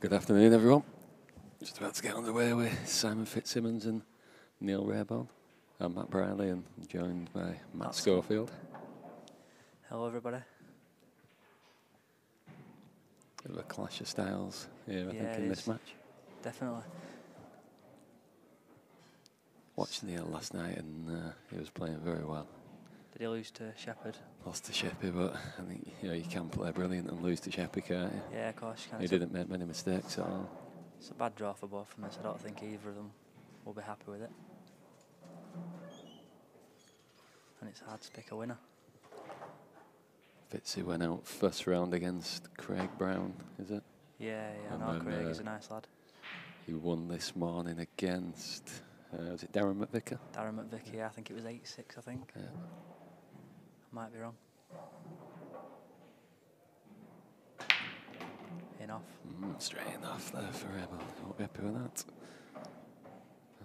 Good afternoon, everyone. Just about to get underway with Simon Fitzsimmons and Neil Raybone. I'm Matt Briley and joined by Matt Schofield. Hello, everybody. Bit of a clash of styles here, I think, in this match. Definitely. Watched Neil last night and he was playing very well. Did he lose to Shepherd? Lost to Sheppy, but I think you can play brilliant and lose to Sheppy, can't you? Yeah, of course you can. He didn't make many mistakes at all. It's a bad draw for both of them, so I don't think either of them will be happy with it. And it's hard to pick a winner. Fitzy went out first round against Craig Brown, is it? Yeah, I know Craig is a nice lad. He won this morning against, was it Darren McVicker? Darren McVicker, yeah, I think it was 8-6, I think. Yeah. I might be wrong. In off. Straight enough there for him. I'll be happy with that.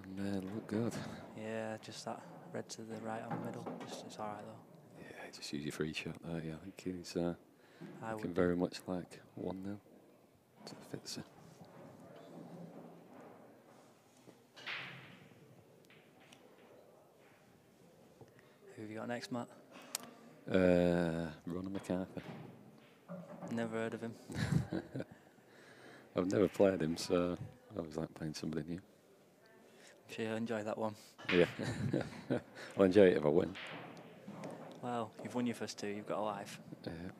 And they look good. Yeah, just that red to the right on the middle. It's alright though. Yeah, just use your free shot there. Yeah, I think he's looking would very much like 1-0 to Fitzy. Who have you got next, Matt? Ronald McCarthy. Never heard of him. I've never played him, so I always like playing somebody new. I'm sure you'll enjoy that one. Yeah. I'll enjoy it if I win. Well, you've won your first two, you've got a life. Yeah.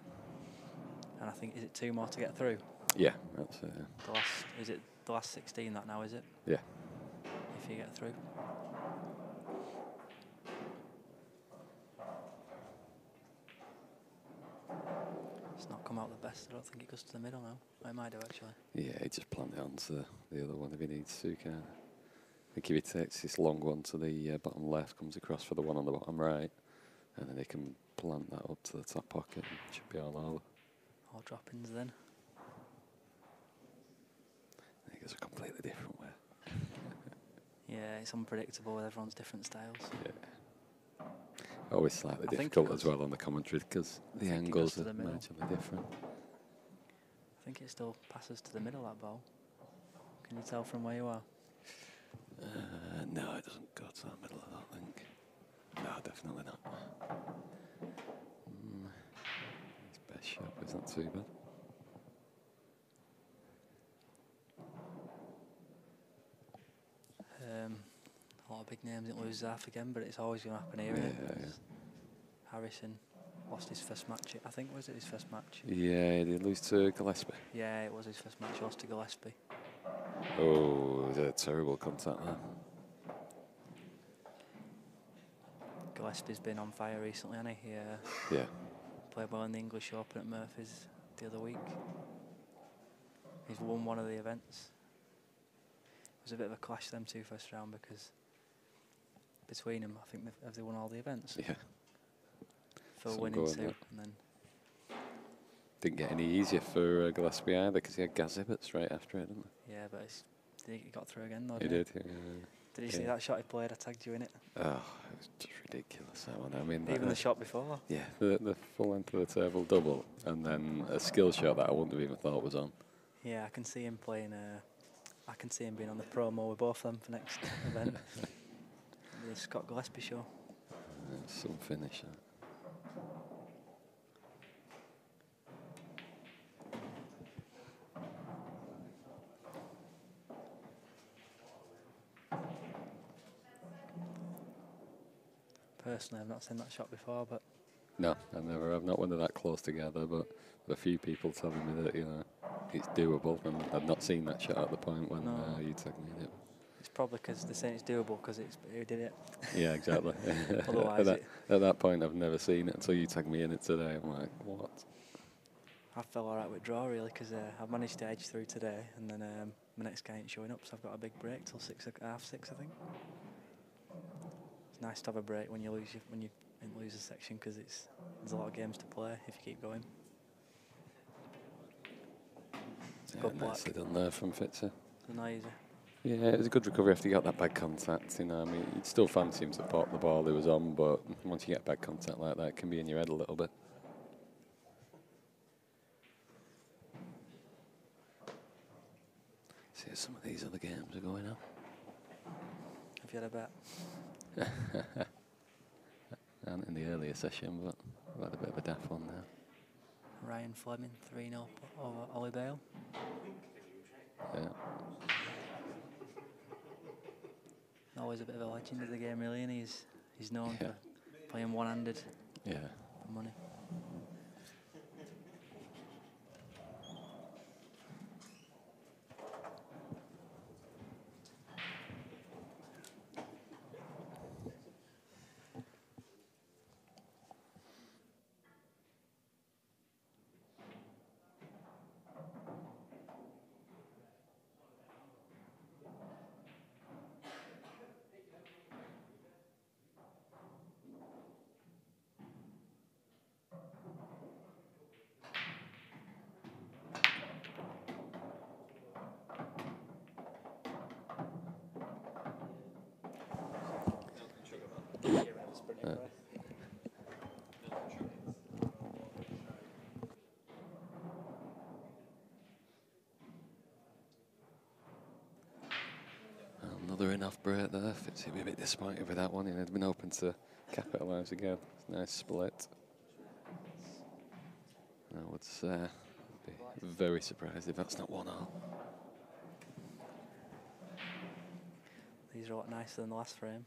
And I think, is it 2 more to get through? Yeah, that's Is it the last 16 that now, is it? Yeah. If you get through. It's not come out the best. I don't think it goes to the middle now. It might do, actually. Yeah, he just plant it onto the other one if he needs to, can I think if he takes this long one to the bottom left, comes across for the one on the bottom right, and then he can plant that up to the top pocket, and it should be all over. All drop-ins then. I think it's a completely different way. Yeah, it's unpredictable with everyone's different styles. Yeah. Always slightly difficult as well on the commentary because the angles are marginally different. I think it still passes to the middle, that ball. Can you tell from where you are? No, it doesn't go to the middle, I don't think. No, definitely not. His best shot is not too bad. A lot of big names didn't lose half again, but it's always going to happen here. Yeah. Harrison lost his first match, I think, was it his first match? Yeah, did he lose to Gillespie? Yeah, it was his first match, lost to Gillespie. Oh, a terrible contact there. Gillespie's been on fire recently, hasn't he? Yeah. Played well in the English Open at Murphy's the other week. He's won one of the events. It was a bit of a clash, them two first round, because between them, I think they won all the events. Yeah. Phil winning 2, and then didn't get any easier for Gillespie either because he had Gazibit straight after it, didn't he? Yeah, but he got through again though. He did. Yeah. Did you see that shot he played? I tagged you in it. Oh, it was just ridiculous, that one. I mean, even the shot before. Yeah, the full length of the table double, and then a skill shot that I wouldn't have even thought was on. Yeah, I can see him playing. I can see him being on the promo with both of them for next event. The Scott Gillespie show. Some finish. Personally, I've not seen that shot before, but no, I've not went that close together, but a few people telling me that it's doable, and I've not seen that shot at the point when you tagged me in it. It's probably because they're saying it's doable because it's who did it. Yeah, exactly. Otherwise, at that point, I've never seen it until you tagged me in it today. I'm like, what? I fell alright with draw really because I've managed to edge through today, and then my next guy ain't showing up, so I've got a big break till 6, I think. It's nice to have a break when you lose a section because there's a lot of games to play if you keep going. Yeah, nicely done there from Fitzy. Not easy. Yeah, it was a good recovery after you got that bad contact. I mean, you'd still fancy him to pop the ball he was on, but once you get bad contact like that, it can be in your head a little bit. some of these other games are going on. Have you had a bet? And in the earlier session, but I've had a bit of a daft one now. Ryan Fleming, 3-0 over Ollie Bale. Yeah. Always a bit of a legend of the game, really, and he's known for playing one-handed. Yeah. For money. Another enough break there. Fitzy be a bit disappointed with that one. He'd been open to capitalise again. Nice split. I would be very surprised if that's not 1-0. These are a lot nicer than the last frame.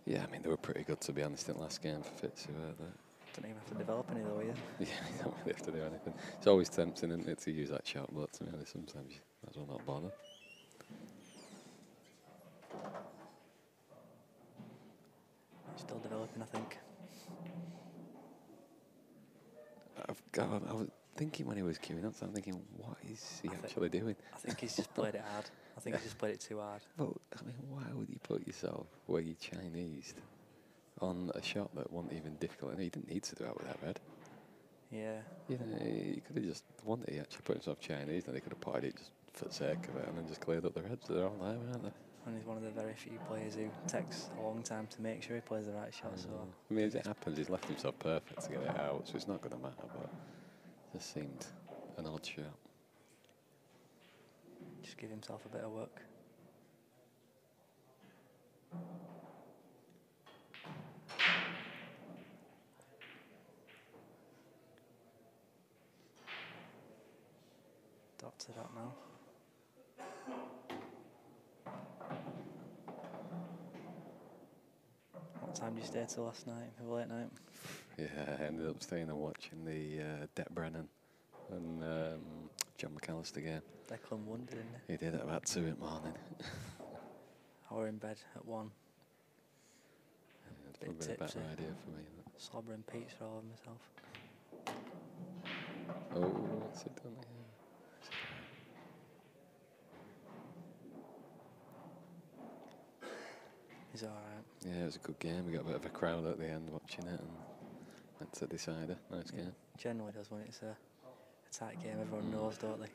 Yeah, I mean, they were pretty good, to be honest, in last game for Fitzy, weren't they? Don't even have to develop any though, either. Yeah, you don't really have to do anything. It's always tempting, isn't it, to use that shot, but to be honest, sometimes you might as well not bother. Still developing, I think. I was thinking when he was queuing up, I'm thinking, what is he actually doing? I think he's just played it hard. I think he's just played it too hard. But, I mean, why would you put yourself where you Chinese on a shot that wasn't even difficult? And he didn't need to do that with that red. Yeah. You know, he could have just, one day he actually put himself Chinese, and he could have potted it just for the sake of it, and then just cleared up the reds. They're all there, aren't they? And he's one of the very few players who takes a long time to make sure he plays the right shot. So I mean, as it happens, he's left himself perfect to get it out, so it's not going to matter, but it just seemed an odd shot. Just give himself a bit of work. Dots it up now. What time did you stay till last night? A late night? Yeah, I ended up staying and watching the Depp Brennan and John McAllister game. Declan won, didn't he? He did at about 2 in the morning. I were in bed at 1. It's probably a better idea for me. Slobbering pizza all over myself. Oh, what's he done here? He's alright. Yeah, it was a good game. We got a bit of a crowd at the end watching it, and went to decider. Nice game. Generally does when it's a tight game. Everyone knows, don't they?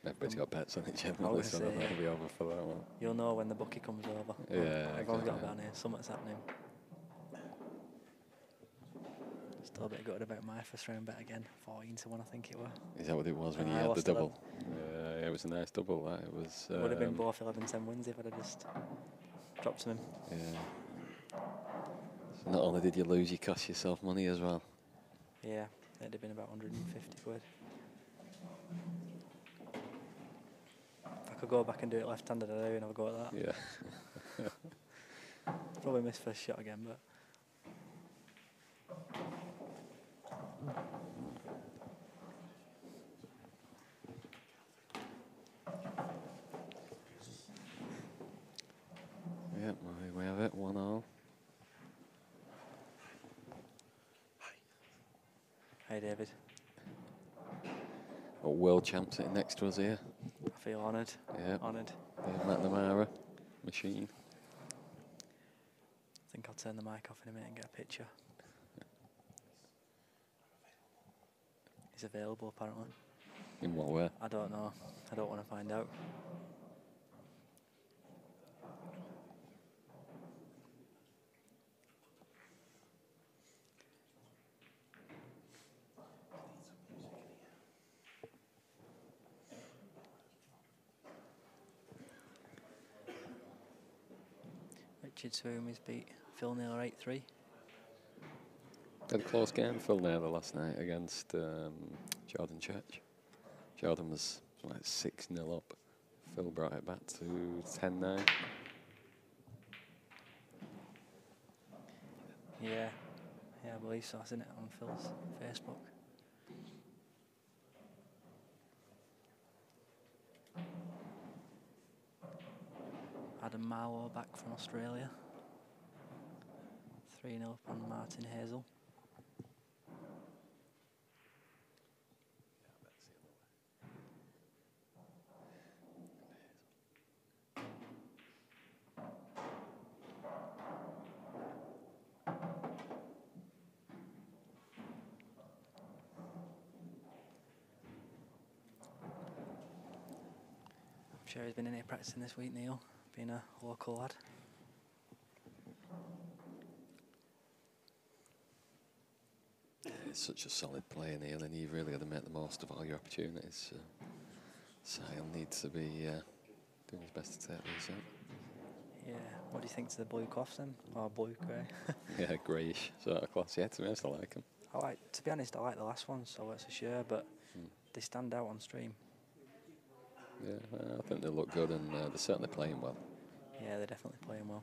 Everybody's got bets on it generally, so that'll be over for that one. You'll know when the bookie comes over. Yeah, everyone's got a exactly. bet on here. Something's happening. Still a bit gutted about my first round bet again. 14-1, I think it was. Is that what it was when you had the double? Yeah, it was a nice double. That it was. Would have been both 11-10 wins if I'd have just dropped them in. Yeah. So not only did you lose, you cost yourself money as well. Yeah, it'd have been about 150 quid. If I could go back and do it left-handed, I'd have a go at that. Yeah. Probably miss first shot again, but. Yeah, we have it, 1-0. Hey, David. A world champ sitting next to us here. I feel honoured. Yeah. Honoured. Dave McNamara, machine. I think I'll turn the mic off in a minute and get a picture. He's available, apparently. In what way? I don't know. I don't want to find out. Fitzsimmons beat Phil Naylor 8-3. Had a close game, Phil Naylor last night against Jordan Church. Jordan was like 6-0 up. Phil brought it back to 10-9. Yeah, I believe so. I've seen it on Phil's Facebook. Adam Marlowe back from Australia. 3-0 up on Martin Hazel. I'm sure he's been in here practicing this week, Neil, being a local lad. It's such a solid player, Neil, and you've really got to make the most of all your opportunities. So he'll need to be doing his best to take these out. Yeah, what do you think to the blue cloths then? Or blue grey? Yeah, greyish sort of class. Yeah, to be honest, I like them. To be honest, I like the last one, so it's a share, but they stand out on stream. Yeah, I think they look good, and they're certainly playing well. Yeah, they're definitely playing well.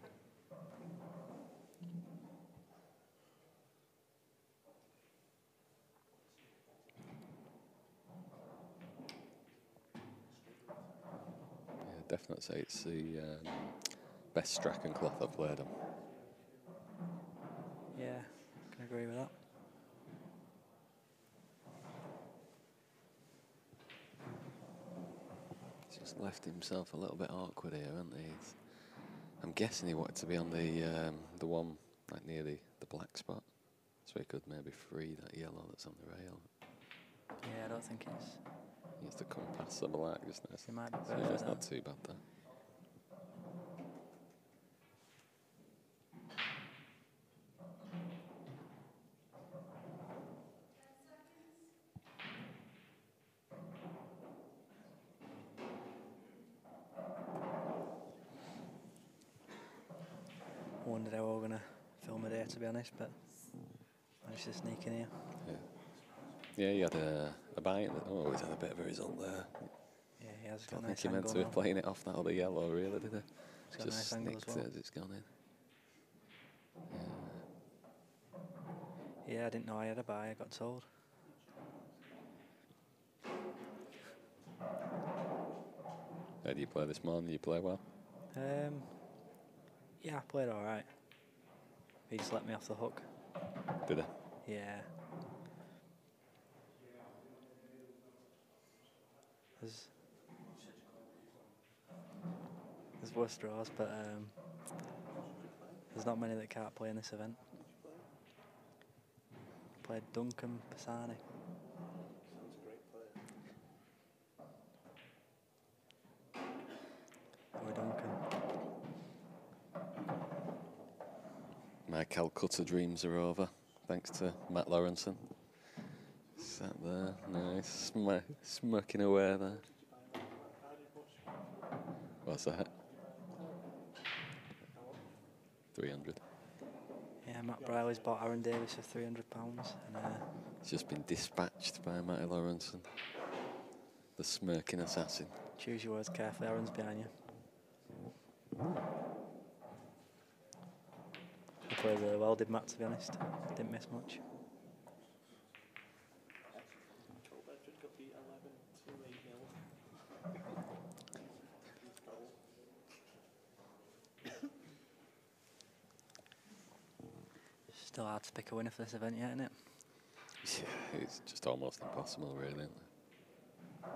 Yeah, definitely say it's the best Strachan cloth I've played on. Yeah, I can agree with that. He's just left himself a little bit awkward here, hasn't he? I'm guessing he wanted to be on the one like near the black spot, so he could maybe free that yellow that's on the rail. Yeah, I don't think it's... He has to come past the black just nice. It might be So perfect. yeah, it's not too bad though. I wondered how we were going to film it here, to be honest, but managed to sneak in here. Yeah, he had a bite. Oh, he's had a bit of a result there. Yeah, he has I got don't a think nice he meant to angle be playing it off that other yellow, really, did he? It's got a nice angle as well. As it's gone in. Yeah, I didn't know I had a bye, I got told. How do you play this morning? You play well? Yeah, I played alright. He just let me off the hook. Did he? Yeah. There's worse draws, but there's not many that can't play in this event. Played Duncan Pisani. Duncan. My Calcutta dreams are over, thanks to Matt Lawrenson. Sat there, nice, smirking away there. What's that? 300. Yeah, Matt Briley's bought Aaron Davis for £300, and It's just been dispatched by Matty Lawrenson, the smirking assassin. Choose your words carefully, Aaron's behind you. He played really well, did Matt, to be honest. Didn't miss much. Still hard to pick a winner for this event yet, isn't it? Yeah, it's just almost impossible, really, isn't it? I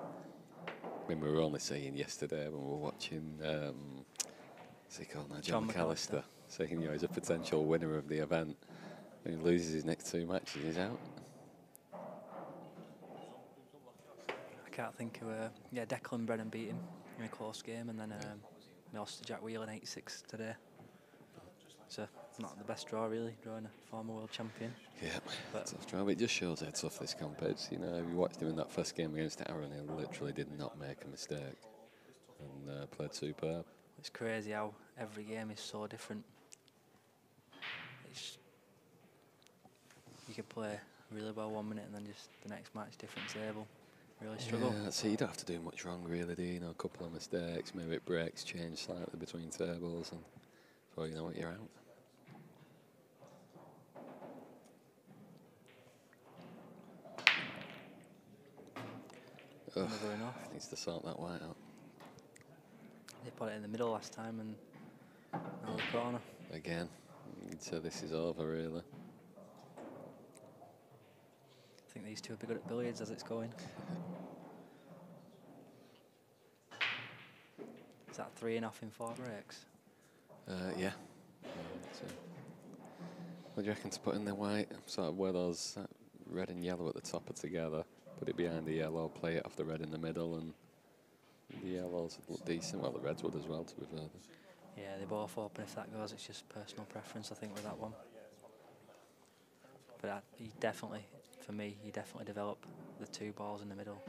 mean, we were only saying yesterday when we were watching, what's he called now, John McAllister, saying, you know, he's a potential winner of the event. When he loses his next 2 matches, he's out. I can't think who, yeah, Declan Brennan beat him in a close game, and then he lost to Jack Whelan 8-6 today. So, not the best draw, really, drawing a former world champion. Yeah, tough draw, but it just shows how tough this comp is. You know, if you watched him in that first game against Aaron, he literally did not make a mistake and played superb. It's crazy how every game is so different. could play really well 1 minute and then just the next match different table. Really struggle. Yeah, so you don't have to do much wrong really, do you? You know, a couple of mistakes, maybe it breaks, change slightly between tables, and before you know it, you're out. Never enough. Needs to sort that white out. They put it in the middle last time and now the corner. Again, so this is over really. I think these two will be good at billiards as it's going. Is that 3-0 in 4 breaks? Yeah. What do you reckon to put in the white? Sort of where those red and yellow at the top are together. Put it behind the yellow, play it off the red in the middle, and the yellows look decent. Well, the reds would as well, to be fair. Yeah, they both open if that goes. It's just personal preference, I think, with that one. But he definitely, for me, he definitely develop the 2 balls in the middle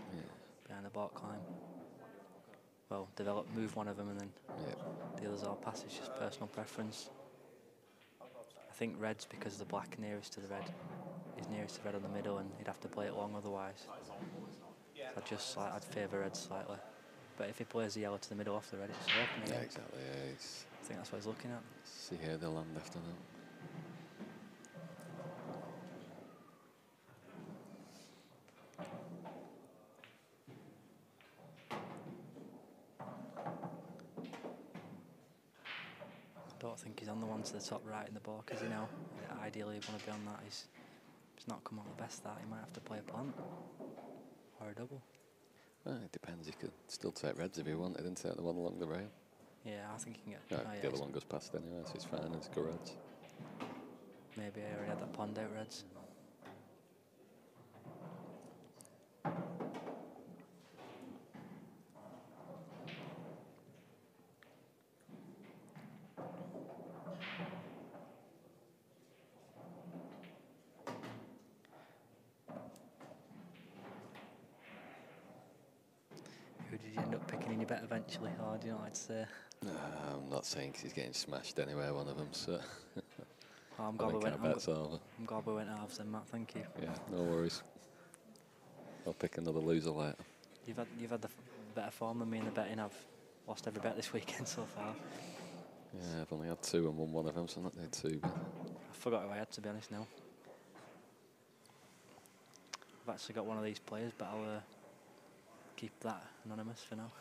behind the baulk climb. Well, move one of them and then the others all pass. It's just personal preference. I think reds, because the black nearest to the red is nearest to red on the middle, and he'd have to play it long otherwise. So I'd favour red slightly. But if he plays the yellow to the middle off the red, it's open again. Yeah, exactly. Yeah, I think that's what he's looking at. See here the land after that. I don't think he's on the one to the top right in the baulk, is he now? Ideally, he'd want to be on that. He's not come out the best that. He might have to play a plant or a double. Well, it depends. You could still take reds if you wanted and take the one along the rail. Yeah, I think he can get... No, the other one goes past anyway, so it's fine. It's go reds. Maybe I already had that pond out reds. Who did you end up picking in your bet eventually, or do you not like to say? I'm not saying because he's getting smashed anyway, one of them, so... Oh, I'm glad we went over. I'm glad we went halves then, Matt, thank you. Yeah, no worries. I'll pick another loser later. You've had the better form than me in the betting. I've lost every bet this weekend so far. Yeah, I've only had 2 and won one of them, so not need 2. But I forgot who I had, to be honest, now. I've actually got one of these players, but I'll keep that anonymous for now.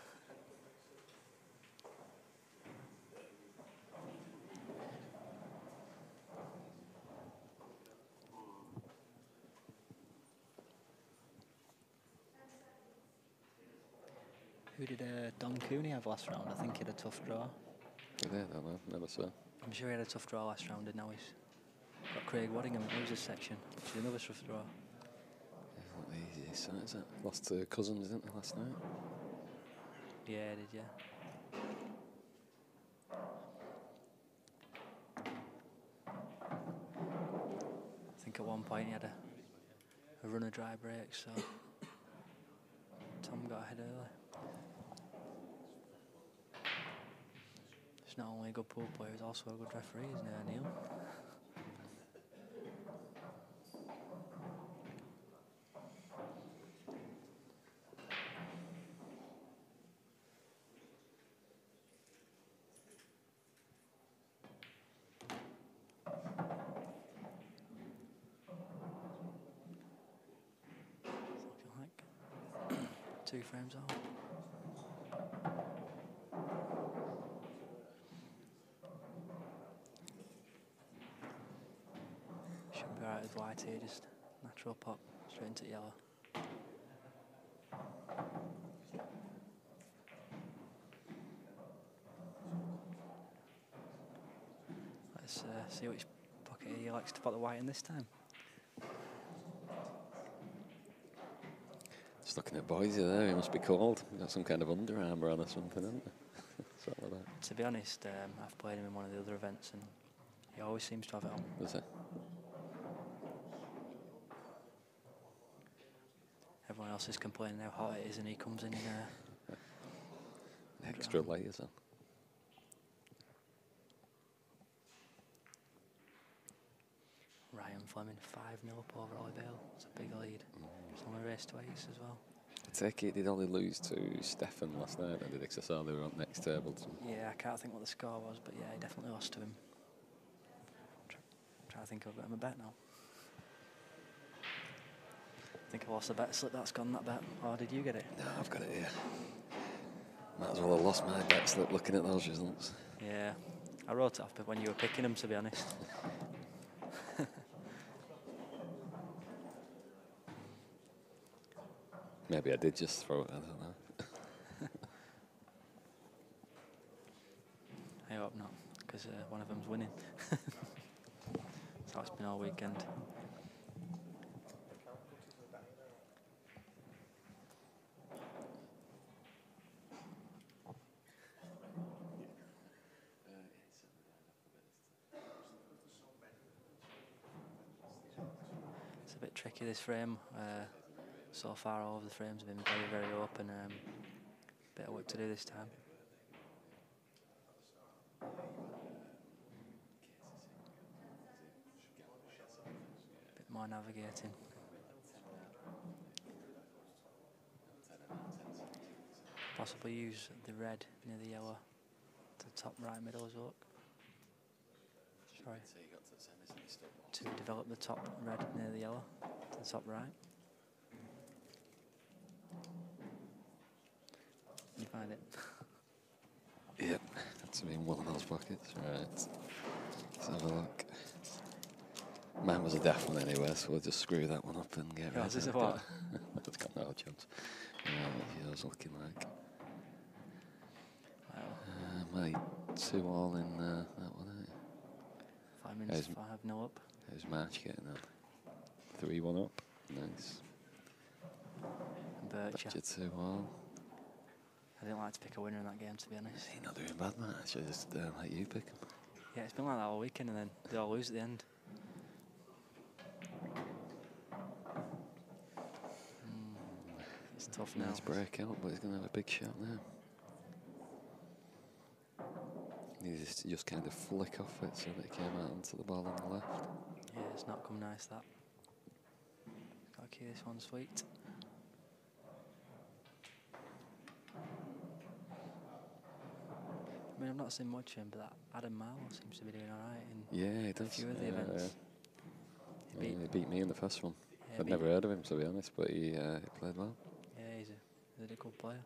Who did Don Cooney have last round? I think he had a tough draw. yeah, I don't know, never saw. I'm sure he had a tough draw last round, and now he's got Craig Waddingham in losers section, which is another tough draw. It's not the easiest, so is it? Lost to Cousins, didn't they, last night? Yeah, I did, yeah. I think at one point he had a run of dry breaks, so Tom got ahead early. He's not only a good pool player, he's also a good referee, isn't he, Neil? It's looking like 2 frames out. Should be alright with white here, just natural pop straight into yellow. Let's see which pocket he likes to put the white in this time. Just looking at Boise there, he must be cold. He's got some kind of Under Armour on or something, hasn't he? Something like that. To be honest, I've played him in one of the other events and he always seems to have it on. Does he? Everyone else is complaining how hot it is, and he comes in Extra layers on. Ryan Fleming 5-0 up over Ollie Bale. It's a big lead. It's only raced twice as well. I take it did only lose to Stefan last night, and did it? 'Cause I saw they were on next table. Yeah, I can't think what the score was, but yeah, he definitely lost to him. Trying to think I've got him a bet now. I think I lost the bet slip. That's gone, that bet. Or did you get it? No, I've got it here. Might as well have lost my bet slip looking at those results. Yeah, I wrote it off when you were picking them, to be honest. Maybe I did just throw it, I don't know. I hope not, because one of them's winning. That's how it's been all weekend. It's a bit tricky, this frame. So far, all of the frames have been very, very open. Bit of work to do this time. Bit more navigating. Possibly use the red near the yellow to the top right middle as well. Sorry. To develop the top red near the yellow to the top right. You find it? Yep, that's me in one of those pockets. Right, let's have a look. Mine was a deaf one anyway, so we'll just screw that one up and get rid of it. Is it what? It's got no chance. What's yours looking like? My 2-all in that one, ain't it? 5 minutes, 5-0 up. How's March getting on? 3-1 up. Nice. Bircher. 2-all. I didn't like to pick a winner in that game, to be honest. He's not doing bad, man. I should just let you pick him. Yeah, it's been like that all weekend, and then they all lose at the end. It's tough now. Nice breakout, but he's going to have a big shot now. He needs to just kind of flick off it so that he came out onto the ball on the left. Yeah, it's not come nice, that. Got to keep this one sweet. I mean, I've not seen much of him, but that Adam Marlow seems to be doing alright in he does. a few of the events. He beat me in the first one. Yeah, I'd never heard of him, to be honest, but he played well. Yeah, he's a good player.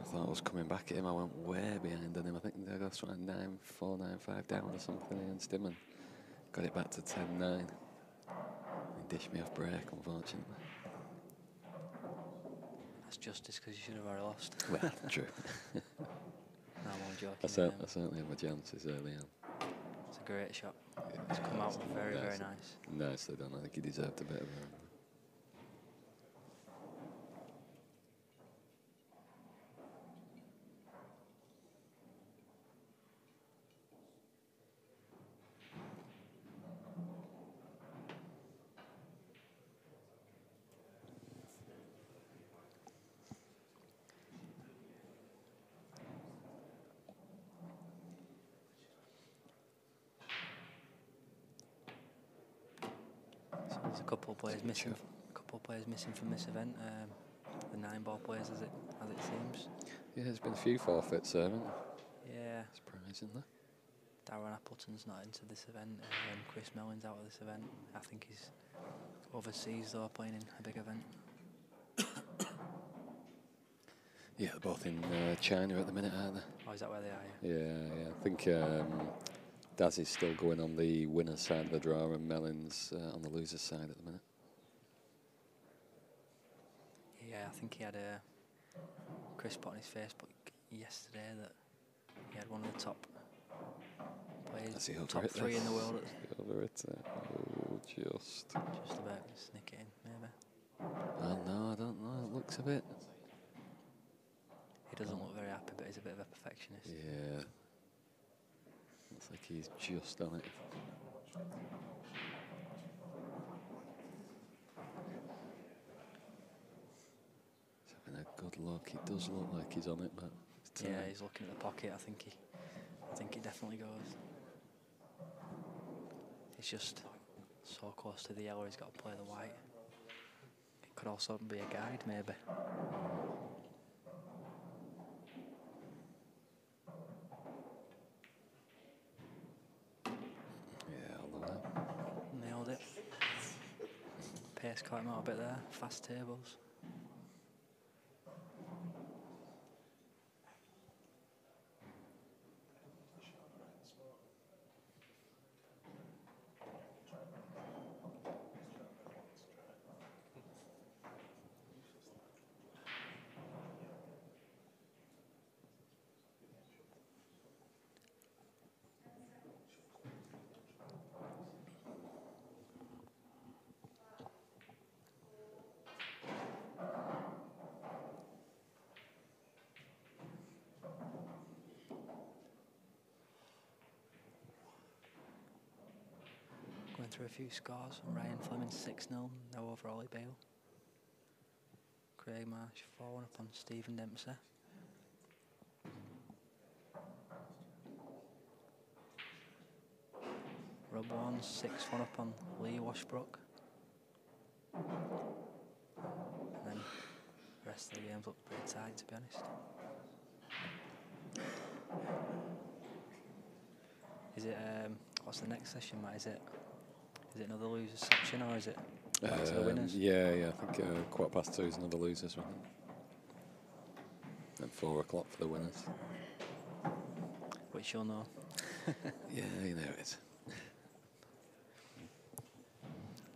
I thought I was coming back at him. I went way behind on him. I think I got something 9-4, 9-5 down or something against him and got it back to 10-9. He dished me off break, unfortunately. That's justice, because you should have already lost. Well, true. No, I'm joking. I certainly had my chances early on. It's a great shot. It's come out very, very nice. Nicely done. I think he deserved a bit of a... There's a couple of players missing. From this event. The 9-ball players, as it seems. Yeah, there's been a few forfeits, haven't there? Yeah. Surprisingly. Darren Appleton's not into this event. Chris Mellon's out of this event. I think he's overseas though, playing in a big event. Yeah, they're both in China at the minute, aren't they? Oh, is that where they are? Yeah. I think Daz is still going on the winner's side of the draw and Mellon's on the loser's side at the minute. Yeah, I think he had Chris put on his Facebook yesterday that he had one of the top players, top 3 in the world. Over it. Oh, just about to sneak it in, maybe. Oh no, I don't know. It looks a bit. He doesn't look very happy, but he's a bit of a perfectionist. Yeah. Looks like he's just on it. He's having a good look. He does look like he's on it, but yeah, he's looking at the pocket. I think he definitely goes. He's just so close to the yellow, he's got to play the white. It could also be a guide, maybe. Yeah, all the way. Nailed it. Pace caught him out a bit there. Fast tables. Going through a few scores. Ryan Fleming 6-0, no over Ollie Bale. Craig Marsh 4-1 up on Stephen Dempsey. Rob Warnes 6-1 up on Lee Washbrook. And then the rest of the games look pretty tight, to be honest. Is it, what's the next session, Matt? Is it another losers section, or is it back to the winners? Yeah, I think 2:15 is another losers one. And 4 o'clock for the winners. Which you'll know. Yeah, you know it.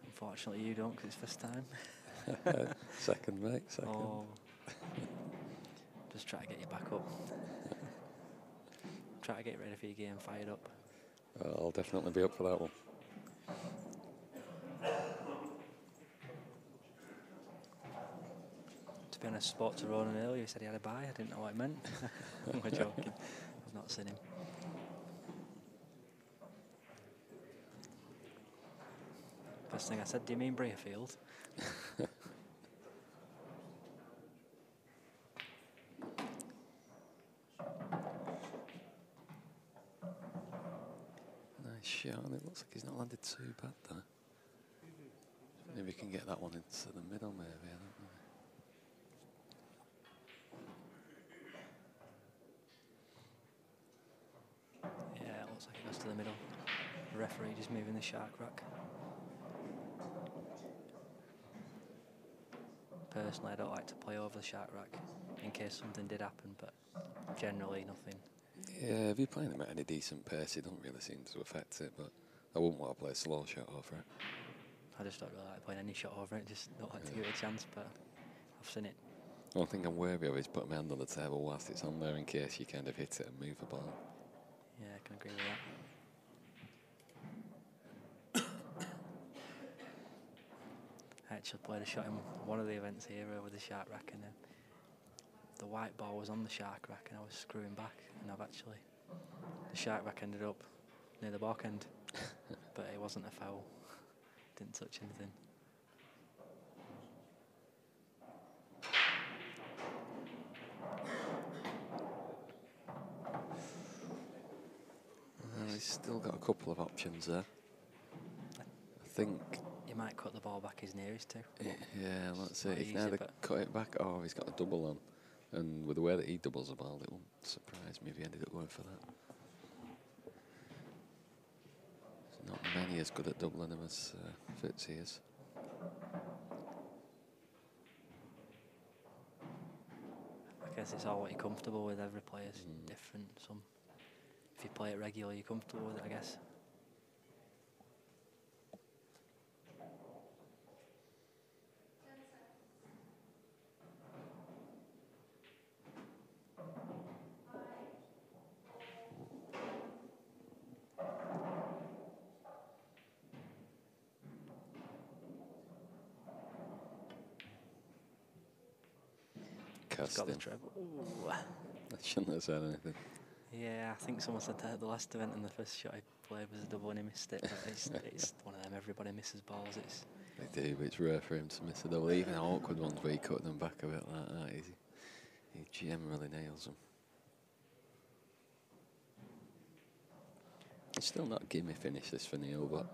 Unfortunately, you don't, because it's first time. Second, mate, second. Oh. Just try to get you back up. Try to get ready for your game, fired up. I'll definitely be up for that one. To be honest, spoke to Ronan earlier, he said he had a bye, I didn't know what it meant. We're joking, I've not seen him. First thing I said, do you mean Breerfield? Nice shot, and it looks like he's not landed too bad there. Maybe we can get that one into the middle, maybe, I don't know. Yeah, it looks like it goes to the middle. The referee just moving the shark rack. Personally, I don't like to play over the shark rack in case something did happen, but generally nothing. Yeah, if you're playing them at any decent pace, it doesn't really seem to affect it, but I wouldn't want to play a slow shot over it. I just don't really like playing any shot over it, just don't like to give it a chance, but I've seen it. One thing I'm wary of is putting my hand on the table whilst it's on there in case you kind of hit it and move the ball. Yeah, I can agree with that. I actually played a shot in one of the events here with the shark rack, and the white ball was on the shark rack and I was screwing back, and the shark rack ended up near the back end, but it wasn't a foul. Didn't touch anything. He's still got a couple of options there. I think He might cut the ball back his nearest to. yeah, that's it. Not He can easy, either but cut it back or he's got a double on. And with the way that he doubles the ball, it won't surprise me if he ended up going for that. There's not many as good at doubling him as Fitz is. I guess it's all what you're comfortable with. Every player's different. Some, if you play it regularly, you're comfortable with it, I guess. Got the treble. Ooh. I shouldn't have said anything. Yeah, I think someone said that at the last event, and the first shot he played was a double and he missed it. But it's one of them, everybody misses balls. They do, but it's rare for him to miss a double. Even awkward ones where he cut them back a bit like that, he generally nails them. It's still not a gimme finish this for Neil, but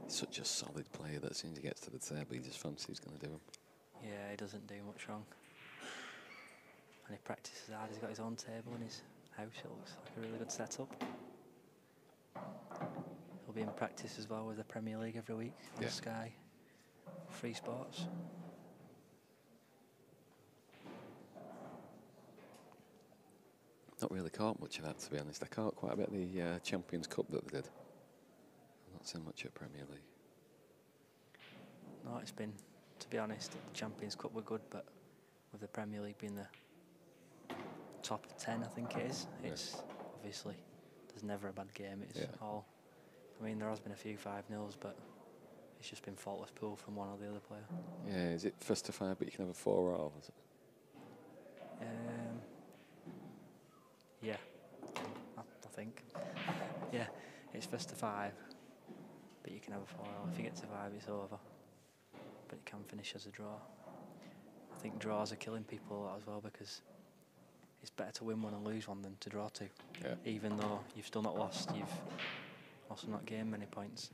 he's such a solid player that as soon as he gets to the table, he just fancies he's going to do him. Yeah, he doesn't do much wrong. And he practices hard. He's got his own table in his house. It looks like a really good setup. He'll be in practice as well with the Premier League every week on Sky. Free Sports. Not really caught much of that, to be honest. I caught quite a bit of the Champions Cup that they did. Not so much at Premier League. No, it's been, to be honest, the Champions Cup were good, but with the Premier League being the top 10, I think it is, it's obviously, there's never a bad game. It's all, I mean, there has been a few 5-0s, but it's just been faultless pool from one or the other player. Yeah, is it first to 5, but you can have a 4 all, is it? Yeah, I think. Yeah, it's first to 5, but you can have a 4 all. If you get to 5, it's over. But it can finish as a draw. I think draws are killing people a lot as well, because it's better to win one and lose one than to draw 2. Yeah. Even though you've still not lost, you've also not gained many points.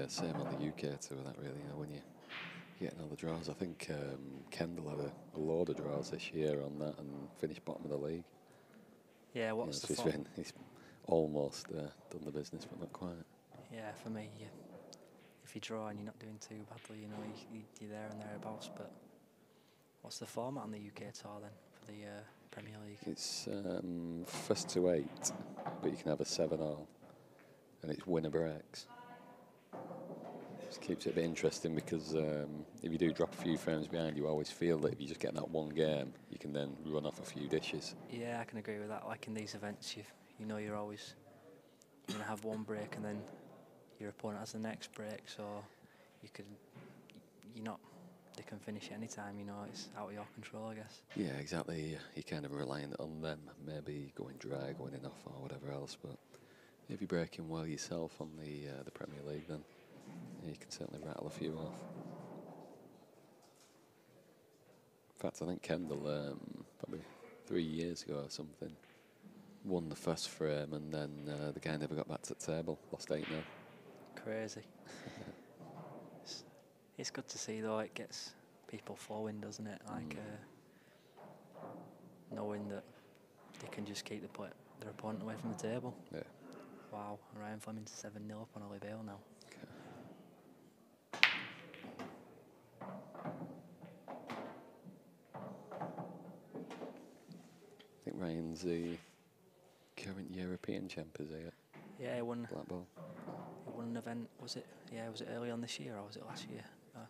Same on the UK too, that really, you know, when you're getting all the draws. I think Kendall had a load of draws this year on that and finished bottom of the league. Yeah, what's the so he's almost done the business, but not quite. Yeah, for me, if you draw and you're not doing too badly, you know, you're there and thereabouts. But what's the format on the UK tour then for the Premier League? It's first to 8, but you can have a 7 all, and it's winner breaks. Just keeps it a bit interesting, because if you do drop a few frames behind, you always feel that if you just get that one game, you can then run off a few dishes. Yeah, I can agree with that. Like in these events, you know you're always going to have one break and then your opponent has the next break, so they can finish any time, you know, it's out of your control, I guess. Yeah, exactly. You're kind of reliant on them, maybe going dry, going in off or whatever else, but if you're breaking well yourself on the Premier League, then you can certainly rattle a few off. In fact, I think Kendall, probably 3 years ago or something, won the first frame, and then the guy never got back to the table, lost 8-0. Crazy. It's good to see, though. It gets people flowing, doesn't it? Like knowing that they can just keep their opponent away from the table. Yeah. Wow, Ryan Fleming's 7-0 up on Ollie Bale now. I think Ryan's the current European champ, is he? Yeah, he won. Black Ball. He won an event, was it? Yeah, was it early on this year or was it last year? I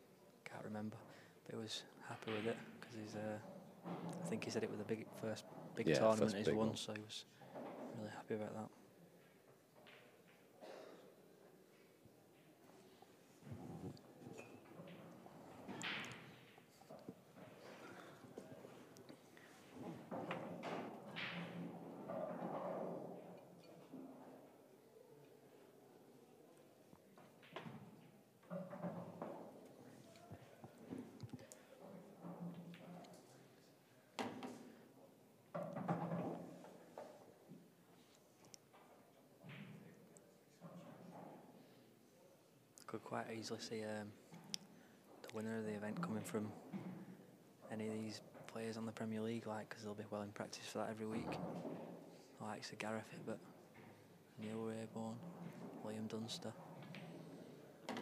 can't remember. But he was happy with it, because he's. I think he said it was the first big tournament he's won, so he was really happy about that. Could quite easily see the winner of the event coming from any of these players on the Premier League, like, because they'll be well in practice for that every week. Like Sir Gareth, but Neil Raybone, Liam Dunster. Yeah,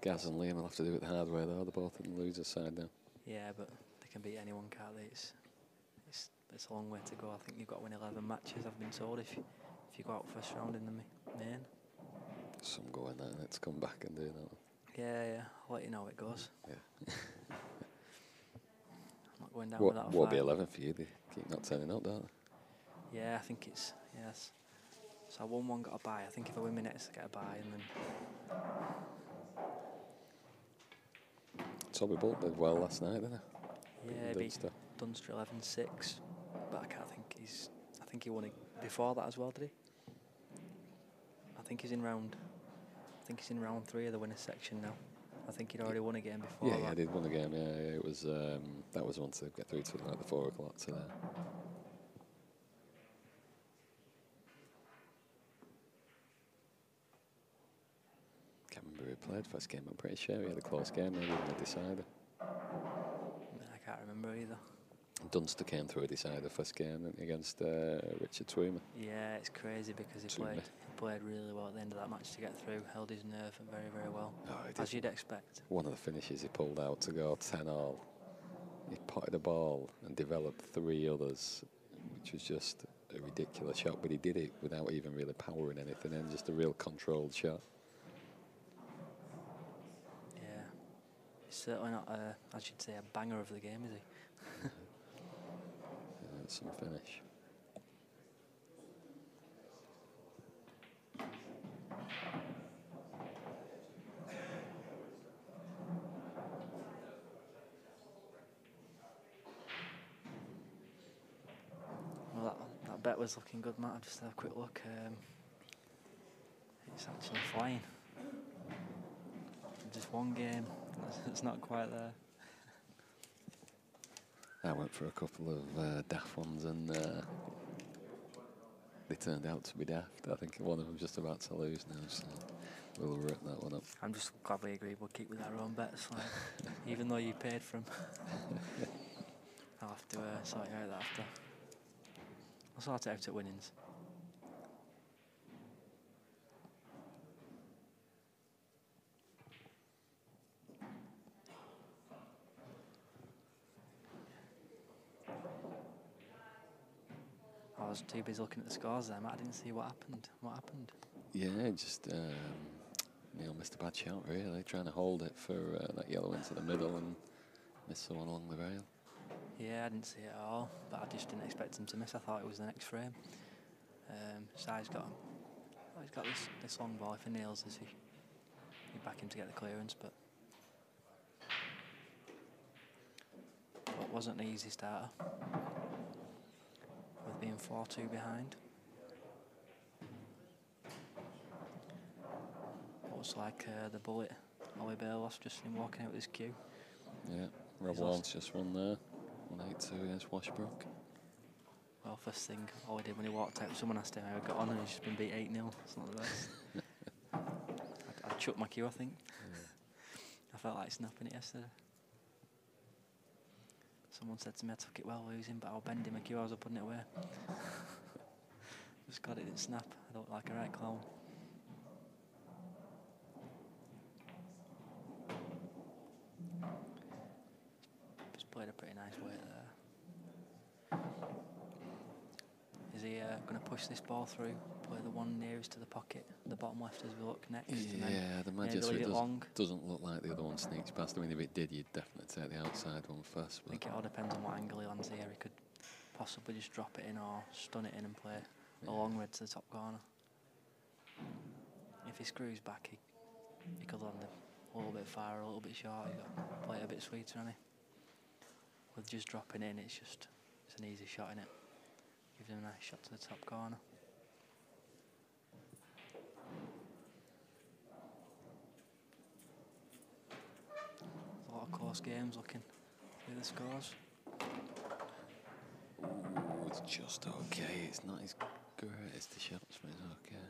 Gaz and Liam will have to do it the hard way, though. They're both on the loser side now. Yeah, but they can beat anyone, can't they? It's a long way to go. I think you've got to win 11 matches, I've been told, if you go out first round in the main. Some go in there, let's come back and do that. Yeah, I'll let you know how it goes. Yeah. I'm not going down with that. Won't be 11 for you, they keep not turning up, don't they? Yeah, I think it's, yes. So I won one, got a bye. I think if I win my next, I get a bye, and then Toby Bolt did well last night, didn't he? Yeah, beat Dunster 11-6, but I think he won it before that as well, did he? I think he's in round 3 of the winners section now. I think he'd already won a game before. Yeah, he did win a game. Yeah, it was that was one to get through to like the 4 o'clock today. Can't remember who he played first game. I'm pretty sure he had a close game, maybe even a decider. I can't remember either. Dunster came through a decider first game against Richard Twoomer. Yeah, it's crazy because he played really well at the end of that match to get through. Held his nerve very, very well, as you'd expect. One of the finishes he pulled out to go 10-all. He potted a ball and developed 3 others, which was just a ridiculous shot. But he did it without even really powering anything in, just a real controlled shot. Yeah, he's certainly not, I should say, a banger of the game, is he? Some finish. Well, that bet was looking good, Matt. I've just had a quick look. It's actually flying. Just one game. It's not quite there. I went for a couple of daft ones and they turned out to be daft. I think one of them just about to lose now, so we'll rip that one up. I'm just glad we agreed we'll keep with our own bets, like, even though you paid for them. I'll have to sort you out after. I'll sort it out at winnings. I was too busy looking at the scores there, Matt. I didn't see what happened. What happened? Yeah, just Neil missed a bad shot, really, trying to hold it for that yellow into the middle and missed the one along the rail. Yeah, I didn't see it at all, but I just didn't expect him to miss. I thought it was the next frame. So he's got this long ball. If he nails this, he'd back him to get the clearance, but it wasn't an easy starter. With being 4-2 behind. Looks like the bullet Ollie Bale lost just in walking out with his cue. Yeah, Rob Lawrence just won there. 182 against Washbrook. Well, first thing Ollie did when he walked out, someone asked him how he got on and he's just been beat 8-0. It's not the best. I chucked my cue, I think. Yeah. I felt like snapping it yesterday. Someone said to me I took it well losing, but I'll bend him a cue, I was putting it away. Just glad it didn't snap. I don't look like a right clown. Just played a pretty nice weight there. Is he going to push this ball through? Play the one nearest to the pocket, the bottom left as we look next. Yeah, the Magic doesn't look like the other one sneaks past. I mean, if it did, you'd definitely take the outside one first. I think it all depends on what angle he lands here. He could possibly just drop it in or stun it in and play a long red to the top corner. If he screws back, he could land a little bit far, a little bit short. He's got to play it a bit sweeter, hasn't he? With just dropping in, it's an easy shot, innit? Gives him a nice shot to the top corner. A lot of close games looking through the scores. Ooh, it's just okay. It's not as greatest of shots, but it's okay.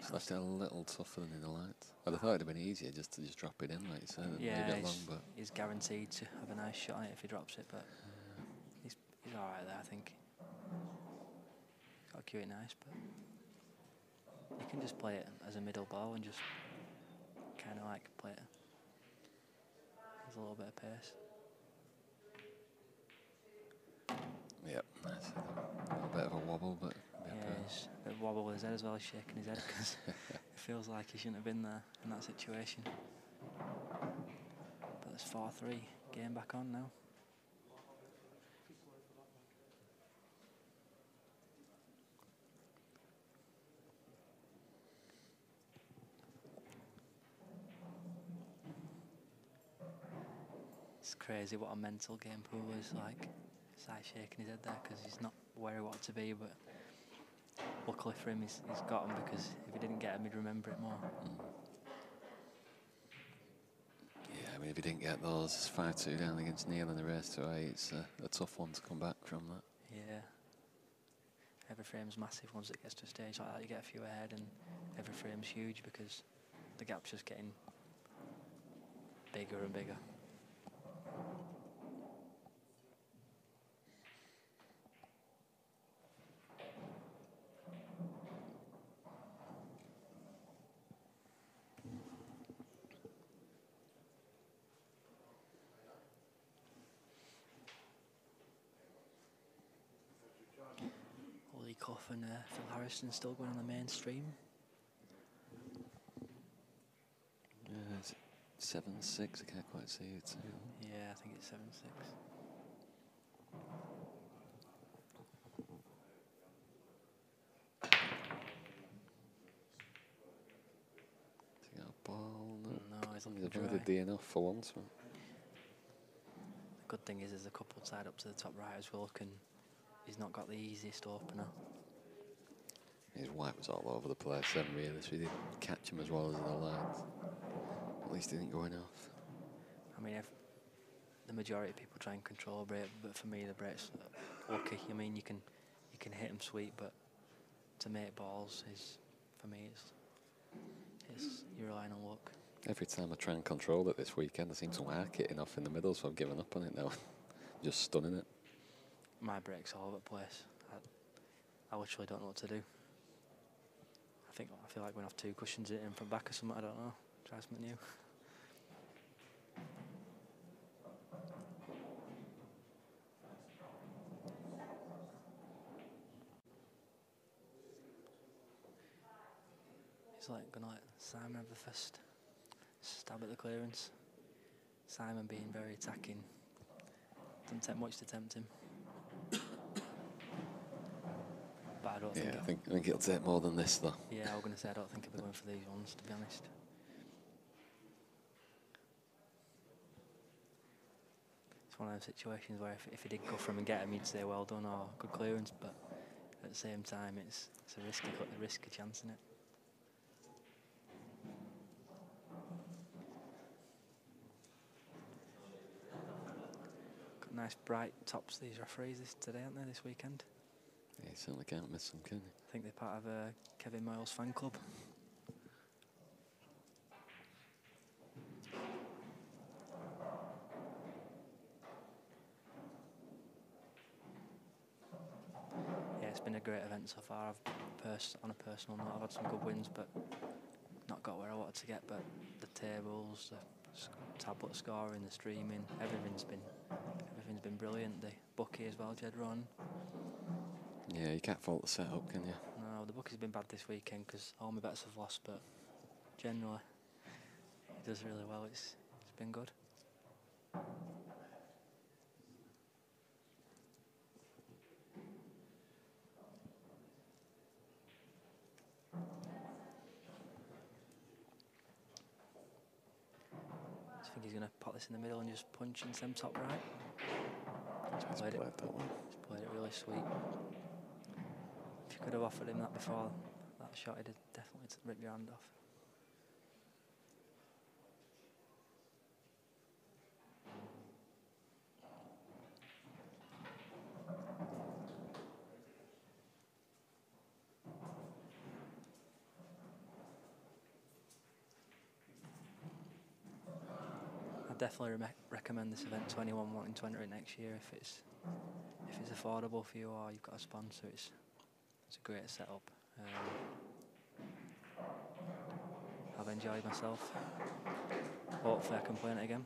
It's left it a little tougher than in the lights. I'd have thought it'd have been easier just to drop it in, like you said, and leave it long, but he's guaranteed to have a nice shot on it if he drops it, but he's alright there, I think. He's got to cue it nice, but you can just play it as a middle ball and just kind of like play it. There's a little bit of pace. Yep, that's a little bit of a wobble, but he's a bit of a wobble with his head as well as shaking his head because it feels like he shouldn't have been there in that situation. But it's 4-3, game back on now. It's crazy what a mental game pool is like. He's shaking his head there because he's not where he wanted to be, but luckily for him, he's got him, because if he didn't get him, he'd remember it more. Yeah, I mean, if he didn't get those 5-2 down against Neil in the race to 8, it's a tough one to come back from that. Yeah. Every frame's massive once it gets to a stage like that. You get a few ahead, and every frame's huge because the gap's just getting bigger and bigger. Lee Cuff and Phil Harrison still going on the mainstream. Yeah, is it 7-6? I can't quite see it. Yeah, I think it's 7-6. Has he got a ball? No, he's looking He's dry. avoided the enough for once. The good thing is there's a couple tied up to the top right as well, and he's not got the easiest opener. His white was all over the place then, really, so he didn't catch him as well as the lights. At least he didn't go enough. I mean, the majority of people try and control a break, but for me the break's lucky. I mean, you can hit them sweet, but to make balls is, for me, it's you're relying on luck. Every time I try and control it this weekend, I seem to arc it enough in the middle, so I've given up on it now. Just stunning it. My break's all over the place. I literally don't know what to do. I feel like going off 2 cushions in from back or something. I don't know. Try something new. He's gonna let Simon have the first stab at the clearance. Simon being very attacking. Doesn't take much to tempt him. But I don't think. Yeah, I think it'll take more than this, though. Yeah, I was going to say I don't think I'll be going for these ones, to be honest. It's one of those situations where if he did go for him and get him, he'd say well done or good clearance, but at the same time, it's a risky chance, isn't it? Got nice bright tops, these referees today, aren't they, this weekend? Yeah, you certainly can't miss them, can you? I think they're part of Kevin Moyles' fan club. Yeah, it's been a great event so far. On a personal note, I've had some good wins, but not got where I wanted to get. But the tables, the tablet scoring, the streaming, everything's been brilliant. The bookie as well, Jed Ron. Yeah, you can't fault the setup, can you? No, the bookie's been bad this weekend because all my bets have lost, but generally he does really well. It's been good. I think he's going to pop this in the middle and just punch into them top right. He's played that one. He's played it really sweet. If you could have offered him that before that shot, he'd have definitely ripped your hand off. I definitely recommend this event to anyone wanting to enter it next year if it's affordable for you or you've got a sponsor. It's a great setup. I've enjoyed myself. Hopefully I can play it again.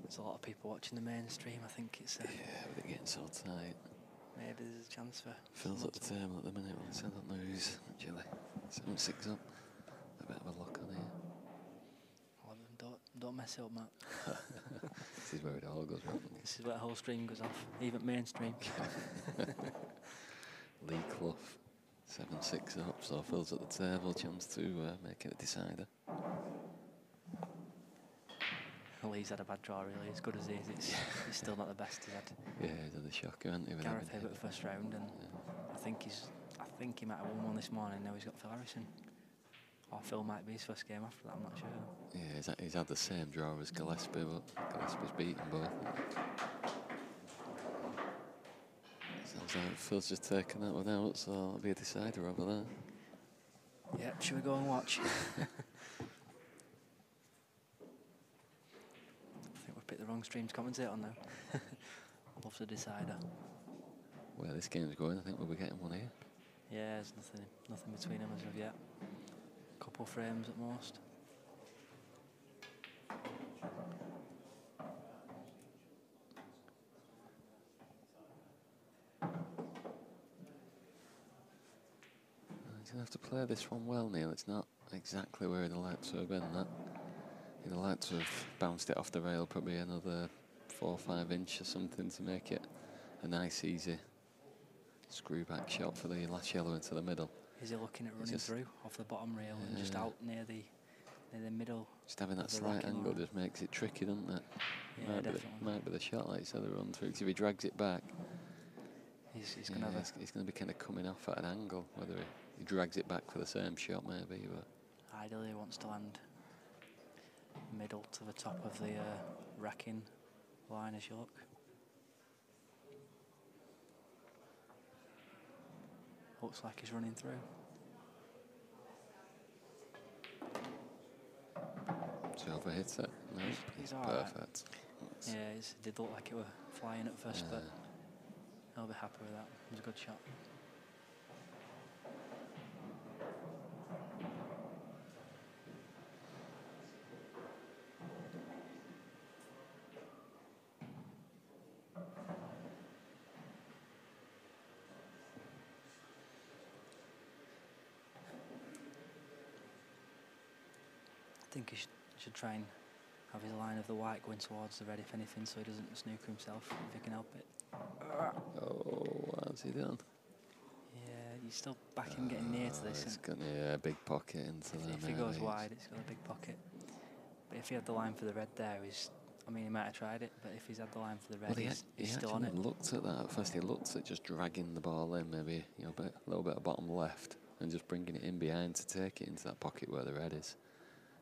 There's a lot of people watching the mainstream. I think it's Yeah, with it getting so tight. maybe there's a chance for Phil's at the table at the minute. Let's have that news. Actually, 7-6 up. A bit of a lock on here. Don't mess it up, Matt. This is where it all goes wrong. This is where the whole stream goes off, even mainstream. Lee Clough, 7-6 up, so Phil's at the table, chance to make it a decider. Lee's had a bad draw, really. As good as he is, it's still not the best he's had. Yeah, he's had a shocker, hasn't he? Gareth Hibbert first round, and I think he might have won one this morning. Now he's got Phil Harrison. Or Phil might be his first game after that, I'm not sure. Yeah, he's had the same draw as Gillespie, but Gillespie's beaten both. Sounds like Phil's just taken that one out, so that'll be a decider over there. Yep, should we go and watch? I think we've picked the wrong stream to commentate on now. Loves the decider. Where this game's going, I think we'll be getting one here. Yeah, there's nothing between them as of yet. Couple frames at most. He's going to have to play this one well, Neil. It's not exactly where he'd like to have been. He'd like to have bounced it off the rail probably another 4 or 5 inch or something to make it a nice, easy screw back shot for the last yellow into the middle. Is he looking at running through off the bottom rail and just out near the middle? Just having that slight angle just makes it tricky, doesn't it? Yeah, definitely. Might be the shot, like you said, the run through. Because if he drags it back, he's going to he's going to be kind of coming off at an angle. Whether he drags it back for the same shot, maybe. But ideally, he wants to land middle to the top of the racking line as you look. Looks like he's running through. So he overhits it. No, he's perfect. Right. Yeah, it did look like it were flying at first, but I'll be happy with that. It was a good shot. I think he should try and have his line of the white going towards the red, if anything, so he doesn't snooker himself, if he can help it. Oh, what's he done? Yeah, you still back him getting near to this. It's got a big pocket into there. If he goes wide, it's got a big pocket. But if he had the line for the red there, I mean, he might have tried it, but if he's had the line for the red, he's still on it. He looked at that at first. He looked at just dragging the ball in, maybe a little bit of bottom left, and just bringing it in behind to take it into that pocket where the red is.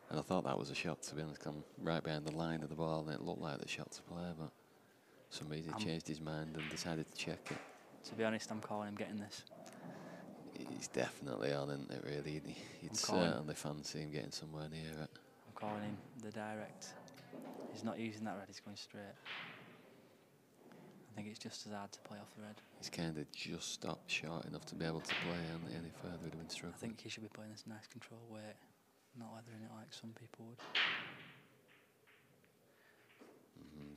And I thought that was a shot, to be honest, come right behind the line of the ball, and it looked like the shot to play, but for some reason he changed his mind and decided to check it. To be honest, I'm calling him getting this. He's definitely on, isn't it, really? He'd certainly fancy him getting somewhere near it. I'm calling him the direct. He's not using that red, he's going straight. I think it's just as hard to play off the red. He's kind of just stopped short enough to be able to play, and any further would have been struggling. I think he should be playing this nice control weight, not leathering it like some people would.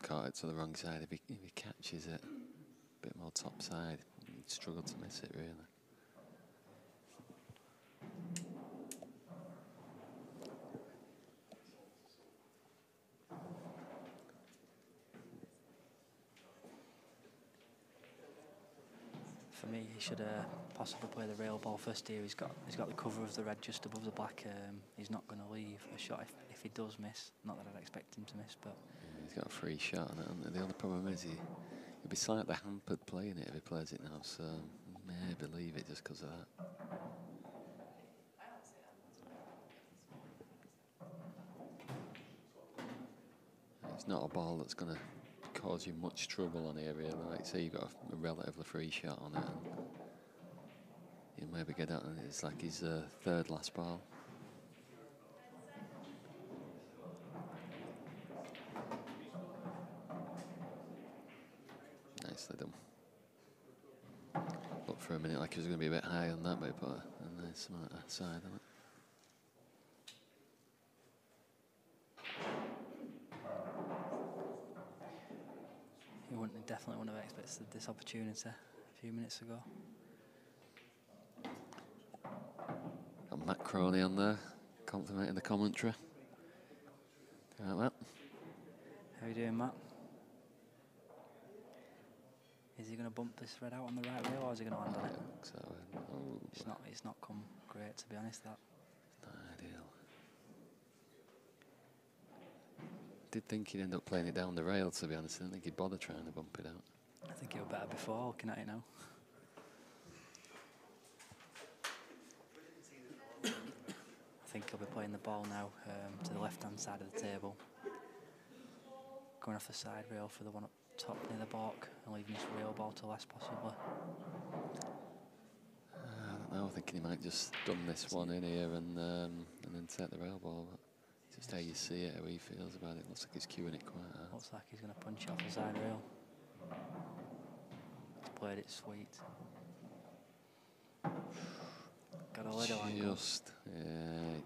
Caught it to the wrong side. If he catches it a bit more top side, he'd struggle to miss it, really. For me, he should possibly play the rail ball first here. He's got the cover of the red just above the black. He's not going to leave a shot if he does miss. Not that I'd expect him to miss, but he's got a free shot on it. And the only problem is he'll be slightly hampered playing it if he plays it now. So maybe leave it just because of that. It's not a ball that's going to cause you much trouble on here, really. Like say you've got a relatively free shot on it, and you maybe get out, and it's like his third last ball. Nicely done. Looked for a minute like he was going to be a bit high on that, but he put a nice amount of side on it. Definitely wouldn't have expected this opportunity a few minutes ago. Got Matt Croney on there, complimenting the commentary. All right, Matt. How are you doing, Matt? Is he going to bump this red out on the right rail, or is he going to land on it? So, oh, It's not come great, to be honest, that. not ideal. Did think he'd end up playing it down the rail, to be honest. I didn't think he'd bother trying to bump it out. I think he was better before, looking at it now. I think he'll be playing the ball now to the left-hand side of the table. Going off the side rail for the one up top near the balk and leaving his rail ball to last, possibly. I don't know, thinking he might just done this one in here and then take the rail ball. But just how you see it, how he feels about it. Looks like he's queuing it quite hard. Looks like he's going to punch off the side rail. He's played it sweet. Got a little angle.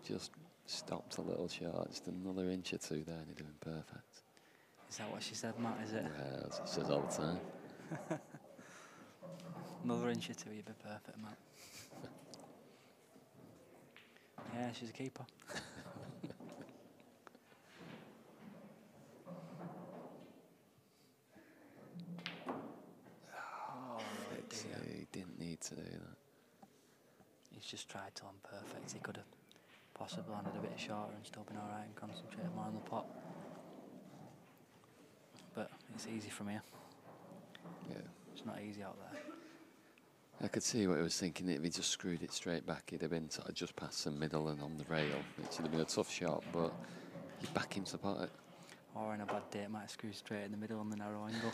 Just stopped a little short. Just another inch or two there and you're doing perfect. Is that what she said, Matt, is it? Yeah, as she says all the time. Another inch or two, you'd be perfect, Matt. Yeah, she's a keeper. Oh, dear. He didn't need to do that. He's just tried to land perfect. He could have possibly landed a bit shorter and still been alright and concentrated more on the pot. But it's easy from here. Yeah. It's not easy out there. I could see what he was thinking. If he just screwed it straight back, he'd have been sort of just past the middle and on the rail. It should have been a tough shot, but you back him to pot it. Or in a bad day, it might screw straight in the middle on the narrow angle.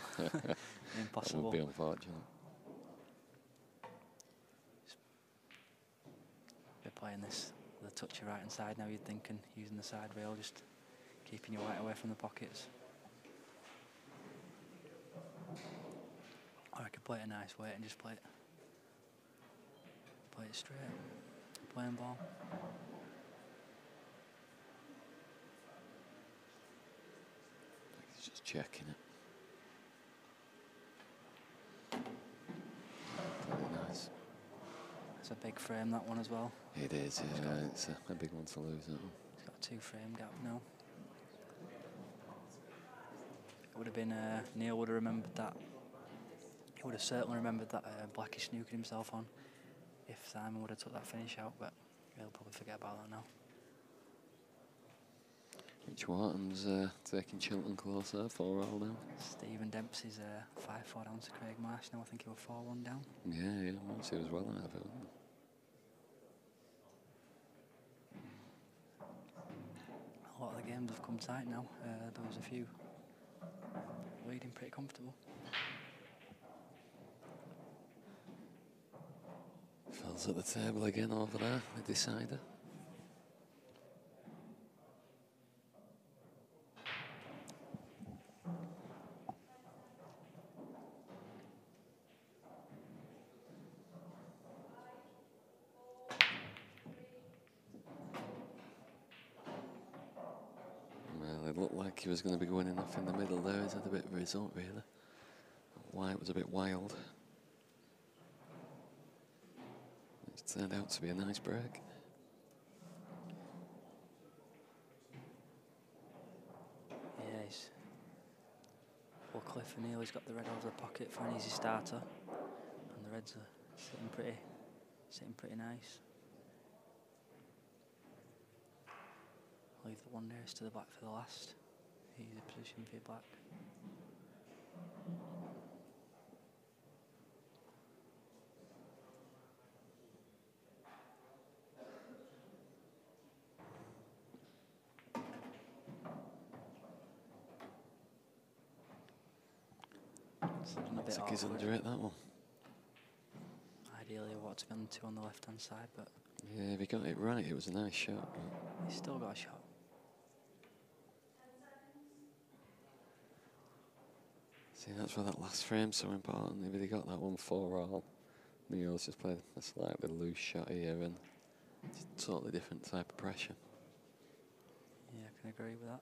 Impossible. That would be unfortunate. They're playing this with a touch of right hand side now, you'd think, and using the side rail, just keeping your white away from the pockets. Or I could play it a nice way and just play it straight. Playing ball. He's just checking it. Very nice. It's a big frame, that one as well. It is, yeah. It's a big one to lose, isn't it? It's got a 2 frame gap now. It would have been, Neil would have remembered that. He would have certainly remembered that Blackish snookered himself on if Simon would have took that finish out, but he'll probably forget about that now. Rich Wharton's taking Chilton closer, 4-all now. Stephen Dempsey's 5-4 down to Craig Marsh now. I think he was 4-1 down. Yeah, once he was well out of it, wasn't he? A lot of the games have come tight now. There was a few leading pretty comfortable. Phil's at the table again over there, the decider. Well, it looked like he was going to be going enough in the middle there. He's had a bit of a result, really. White was a bit wild. It turned out to be a nice break. Yeah, he's full Cliff and Neil. He's got the red over the pocket for an easy starter, and the reds are sitting pretty nice. Leave the one nearest to the black for the last. Easy position for your black. Looks like he's under it, that one. Ideally, I want to be on the 2 on the left-hand side, but... Yeah, if he got it right, it was a nice shot. But he's still got a shot. See, that's why that last frame's so important. If he got that one 4-all, Neil's just played a slightly loose shot here, and it's a totally different type of pressure. Yeah, I can agree with that.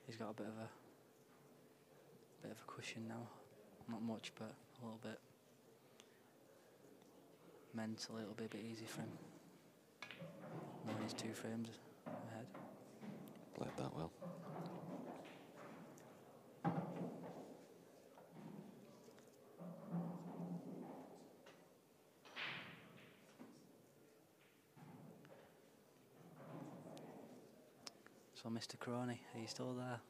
He's got a bit of a cushion now. Not much, but a little bit. Mentally, it'll be a bit easy for him. Knowing he's 2 frames ahead. Played that well. So, Mr. Crony, are you still there?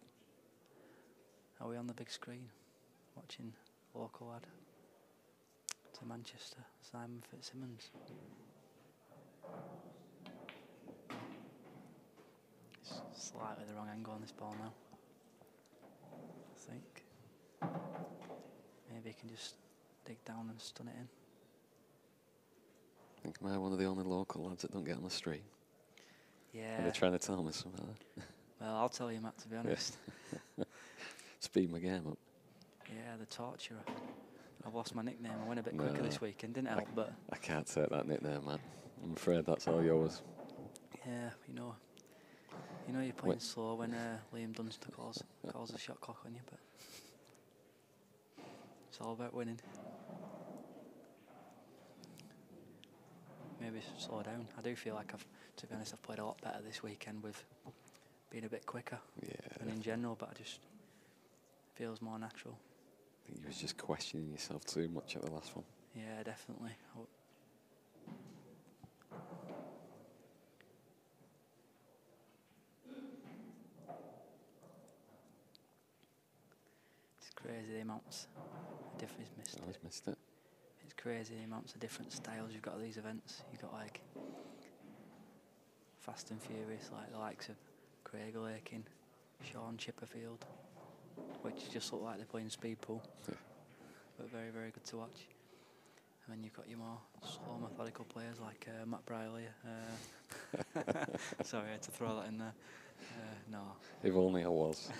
Are we on the big screen watching local lad to Manchester, Simon Fitzsimmons? It's slightly the wrong angle on this ball now, I think. Maybe he can just dig down and stun it in. I think am I one of the only local lads that don't get on the street? Yeah. Are they trying to tell me something? Well, I'll tell you, Matt, to be honest. Speed my game up. Yeah, the torturer. I've lost my nickname. I went a bit quicker this weekend. Didn't help, but... I can't take that nickname, man. I'm afraid that's all yours. Yeah, you know you're playing slow when Liam Dunster calls a shot clock on you, but... It's all about winning. Maybe slow down. I do feel like to be honest, I've played a lot better this weekend with being a bit quicker than in general, but it just feels more natural. I think you was just questioning yourself too much at the last one. Yeah, definitely. It's crazy the amounts of difference missed. I always missed it. It's crazy the amounts of different styles you've got at these events. You've got like Fast and Furious, like the likes of Craig Lakin, Sean Chipperfield, which just look like they're playing speed pool, but very, very good to watch. And then you've got your more slow, methodical players like Matt Briley. Sorry, I had to throw that in there. No. If only I was.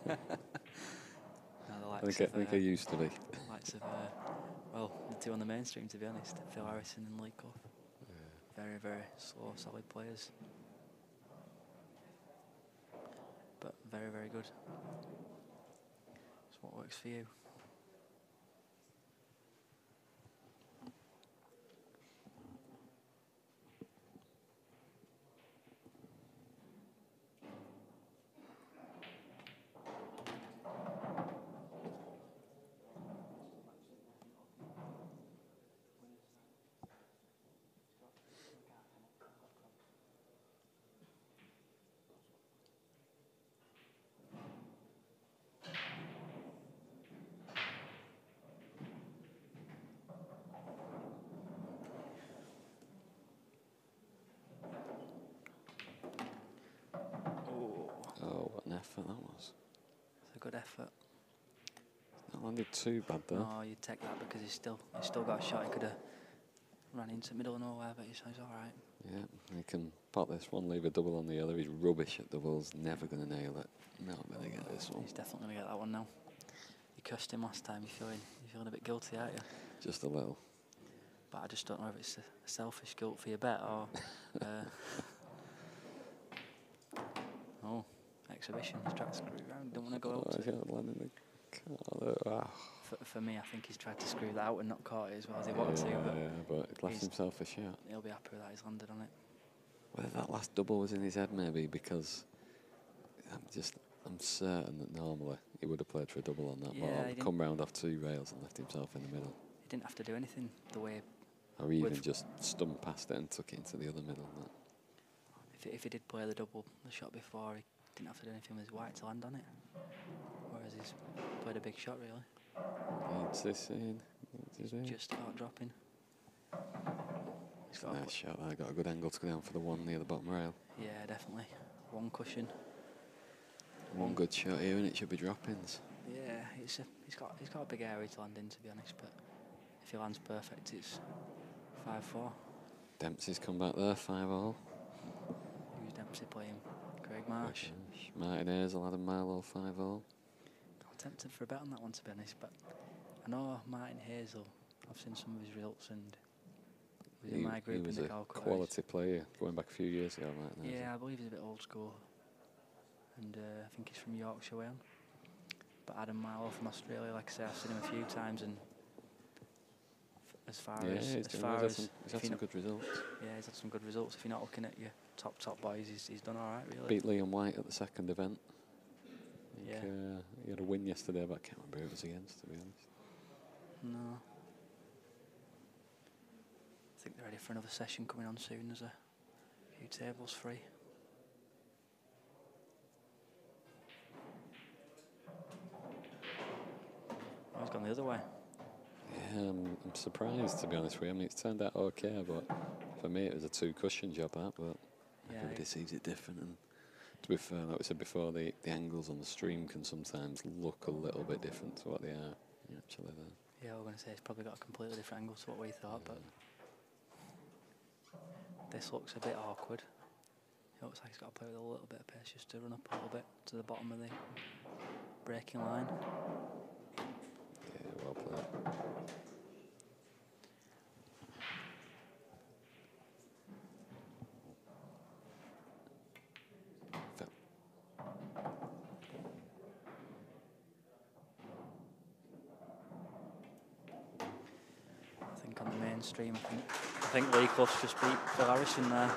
No, the likes I think I used to be. Likes of, well, the two on the mainstream, to be honest, Phil Harrison and Lee Cuff. Very, very slow, solid players. But very, very good. That's what works for you. Effort that was. It's a good effort. That landed too bad though. No, you'd take that because he's still got a shot. He could have ran into the middle of nowhere, but he's all right. Yeah, he can pot this one, leave a double on the other. He's rubbish at doubles, never going to nail it. Not going to get this one. He's definitely going to get that one now. You cussed him last time. You're feeling a bit guilty, aren't you? Just a little. But I just don't know if it's a selfish guilt for your bet or... exhibition. He's tried to screw around. Don't want to go out. For me, I think he's tried to screw that out and not caught it as well as he wanted to. But it left himself a shot. He'll be happy with that. He's landed on it. Whether that last double was in his head, maybe, because I'm certain that normally he would have played for a double on that ball. Come round off two rails and left himself in the middle. He didn't have to do anything the way. Or even just stumped past it and took it into the other middle. If he did play the double, the shot before, he didn't have to do anything with his white to land on it. Whereas he's played a big shot, really. What's this in? Just about dropping. It's a nice shot. I got a good angle to go down for the one near the bottom rail. Yeah, definitely. One cushion. One good shot here, and it should be droppings. Yeah, he's got a big area to land in, to be honest. But if he lands perfect, it's 5-4. Dempsey's come back there, 5-all. Who's Dempsey playing? Craig Marsh. Martin Hazel, Adam Milo, 5-all. I'm tempted for a bet on that one, to be honest, but I know Martin Hazel. I've seen some of his results, and he was in my group in the Gold Coast. He was a quality player going back a few years ago, Martin Hazel. Yeah, I believe he's a bit old school, and I think he's from Yorkshire way on. But Adam Milo from Australia, like I say, I've seen him a few times, and as far as he's had some good results. Yeah, he's had some good results. If you're not looking at your top boys, he's done all right, really. Beat Liam White at the second event. Yeah. He had a win yesterday, but I can't remember who it was against, to be honest. No. I think they're ready for another session coming on soon. There's a few tables free. the other way. Yeah, I'm surprised, to be honest with you. I mean, it's turned out okay, but for me it was a two-cushion job, that, but Yeah, everybody sees it different. And to be fair, like we said before, the angles on the stream can sometimes look a little bit different to what they are actually there. Yeah, we're going to say it's probably got a completely different angle to what we thought, but this looks a bit awkward. It looks like he's got to play with a little bit of pace just to run up a little bit to the bottom of the braking line. Yeah, well played. I think on the mainstream, I think Lee Clough just beat Phil Harrison there.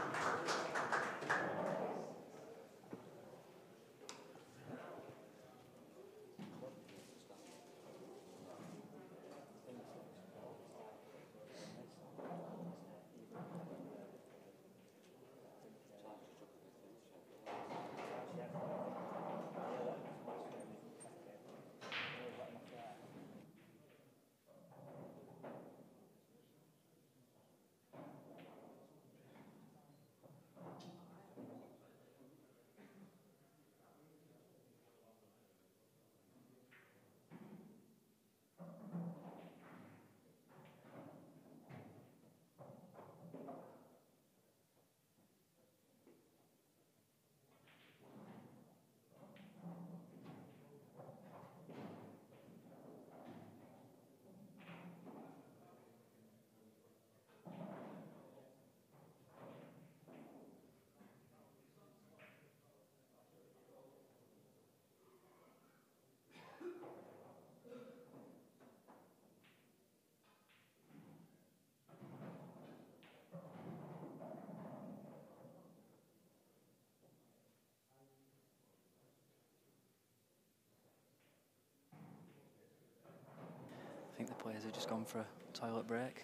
I think the players have just gone for a toilet break.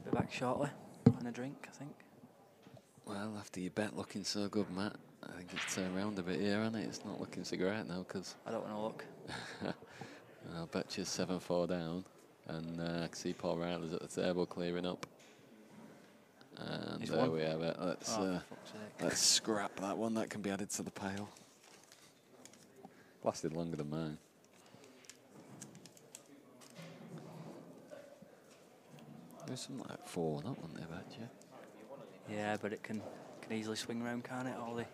Be back shortly and a drink, I think. Well, after your bet looking so good, Matt, I think it's turned around a bit here, hasn't it? It's not looking so great now, because I don't want to look. I'll bet you 7-4 down, and I can see Paul Riley's at the table clearing up. And He's there won. we have it. Let's For fuck's sake. let's scrap that one. That can be added to the pile. Lasted longer than mine. There's something like 4-1 up, wasn't there, bet you? Yeah, but it can easily swing around, can't it, Ollie?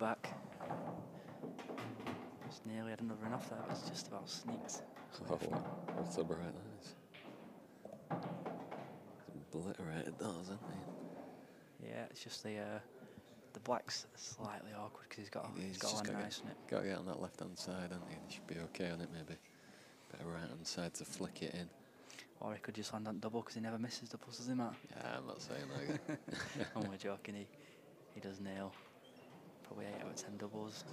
back. Just nearly had another run off there, but it's just about sneaked. Oh, what's the bright eyes? Obliterated those, isn't he? Yeah, it's just the black's slightly awkward because he's got to land nice on it. Got to get on that left-hand side, hasn't he? He should be okay on it, maybe. Better right-hand side to flick it in. Or he could just land on double because he never misses doubles, does he, Matt? Yeah, I'm not saying that again. I'm only joking. He does nail probably 8 out of 10 doubles.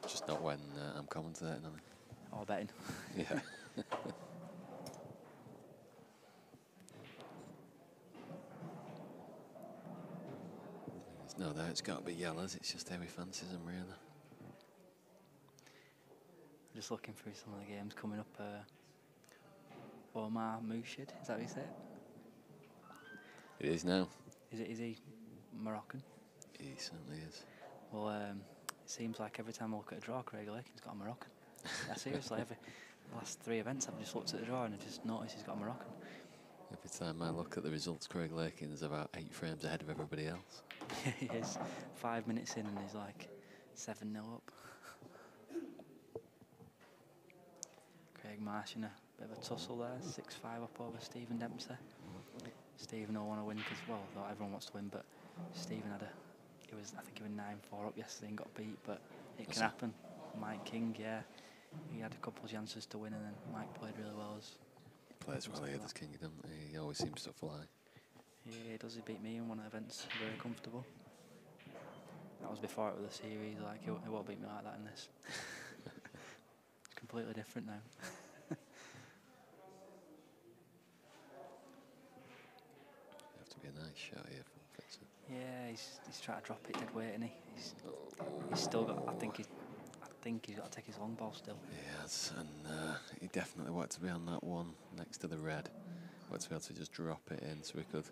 Just not when I'm commentating on it. Or betting. Yeah. There's no doubt it's got to be yellows. It's just how he fancies them, really. Just looking through some of the games coming up. Omar Moushid, is that what you say? It is now. Is he Moroccan? He certainly is. Well, it seems like every time I look at a draw, Craig Lakin's got a Moroccan. Yeah, seriously, the last 3 events I've just looked at the draw and I just noticed he's got a Moroccan. Every time I look at the results, Craig Lakin's about 8 frames ahead of everybody else. He is 5 minutes in and he's like 7-0 up. Craig Marsh in a bit of a tussle there, 6-5 up over Stephen Dempsey. Stephen will want to win because, well, not everyone wants to win, but Stephen had I think he was 9-4 up yesterday and got beat, but it can happen. Mike King, yeah, he had a couple of chances to win and then Mike played really well. Plays well here, does King, doesn't he? He always seems to fly. Yeah, he does. He beat me in one of the events, very comfortable. That was before it was a series, like he won't beat me like that in this. It's completely different now. Have to be a nice shot here from Fitzsimmons. Yeah, he's trying to drop it dead weight, isn't he? He's still got. I think he's got to take his long ball still. Yes, and he definitely wanted to be on that one next to the red. Wanted to be able to just drop it in so we could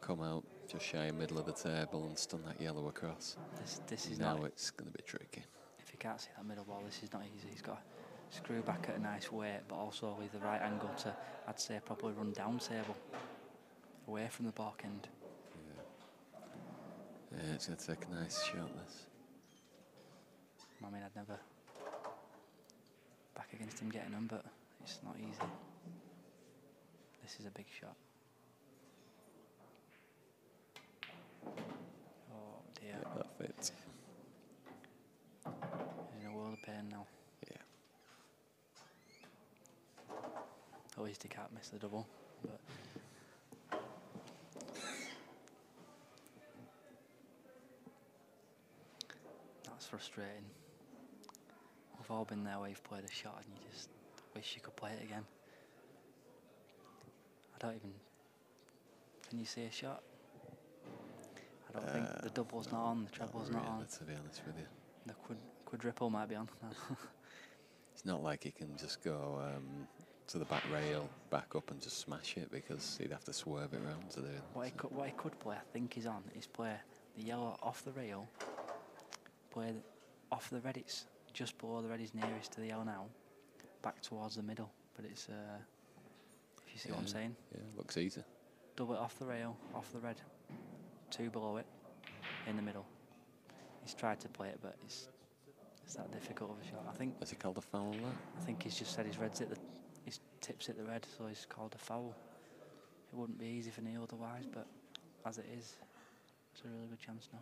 come out just shy in the middle of the table and stun that yellow across. This is now not. It's going to be tricky. If you can't see that middle ball, this is not easy. He's got to screw back at a nice weight, but also with the right angle to, I'd say, probably run down table, away from the bark end. Yeah, it's going to take a nice shot, this. I mean, I'd never back against him getting them, but it's not easy. This is a big shot. Oh dear. Yeah, that fits. He's in a world of pain now. Yeah. At least he can't miss the double. But that's frustrating. We've all been there where you've played a shot and you just wish you could play it again. I don't even. Can you see a shot? I don't think the double's not on, the treble's not on. To be honest with you. The quadruple might be on. It's not like he can just go to the back rail, back up and just smash it because he'd have to swerve it around to do it. What he could play, I think he's on, is play the yellow off the rail, play off the red, it's just below the red is nearest to the yellow now, back towards the middle. But it's, if you see what I'm saying. Yeah, looks easy. Double it off the rail, off the red, 2 below it, in the middle. He's tried to play it, but it's that difficult of a shot. I think. Has he called a foul there? I think he's just said his tips hit the red, so he's called a foul. It wouldn't be easy for Neil otherwise, but as it is, it's a really good chance now.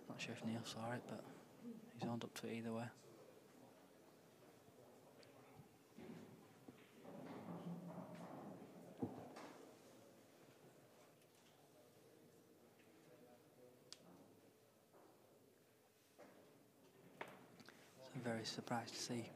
Not sure if Neil saw it, but he's owned up to it either way. Very surprised to see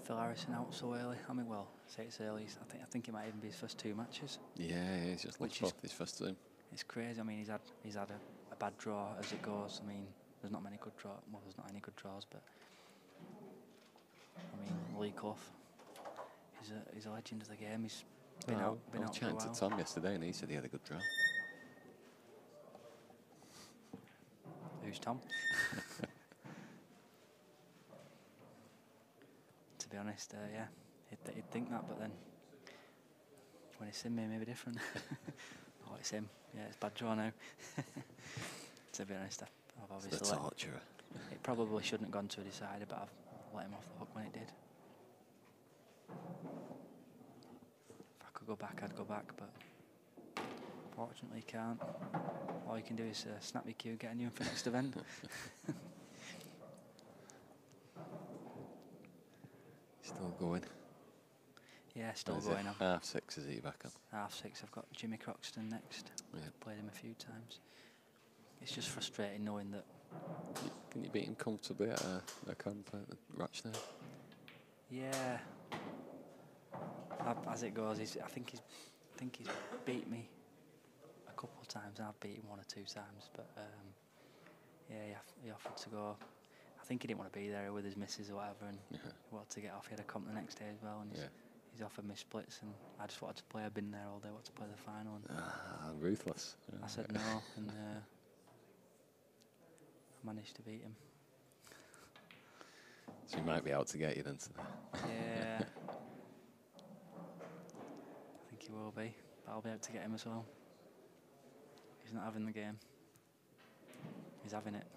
Phil Harrison out so early. I mean, well, say it's early. I think it might even be his first 2 matches. Yeah, he's just lost both his first 2. It's crazy. I mean, he's had a bad draw as it goes. I mean, there's not many good draws. Well, there's not any good draws, but I mean, Lee Clough, he's a legend of the game. He's been out for a while. I was chatting to Tom yesterday, and he said he had a good draw. Who's Tom? To be honest, yeah, he'd think that, but then when he's seen me, maybe different. Oh, it's him. Yeah, it's bad draw now. To be honest, I've obviously It's the torturer. it probably shouldn't have gone to a decider, but I've let him off the hook when it did. If I could go back, I'd go back, but fortunately you can't. All you can do is snap your cue, get a new one for next event. Still going. Yeah, still Is going it on. 6:30 is he back on? 6:30. I've got Jimmy Croxton next. Yeah. Played him a few times. It's just frustrating knowing that. Can you beat him comfortably at a camp at Rochdale? Yeah. As it goes, I think he's beat me a couple of times. I've beat him 1 or 2 times, but yeah, he offered to go. I think he didn't want to be there with his missus or whatever, and he wanted to get off. He had a comp the next day as well, and he's offered me splits, and I just wanted to play. I've been there all day, wanted to play the final. And Ruthless. I said no, and I managed to beat him. So he might be out to get you then today. Yeah. I think he will be, but I'll be out to get him as well. He's not having the game. He's having it.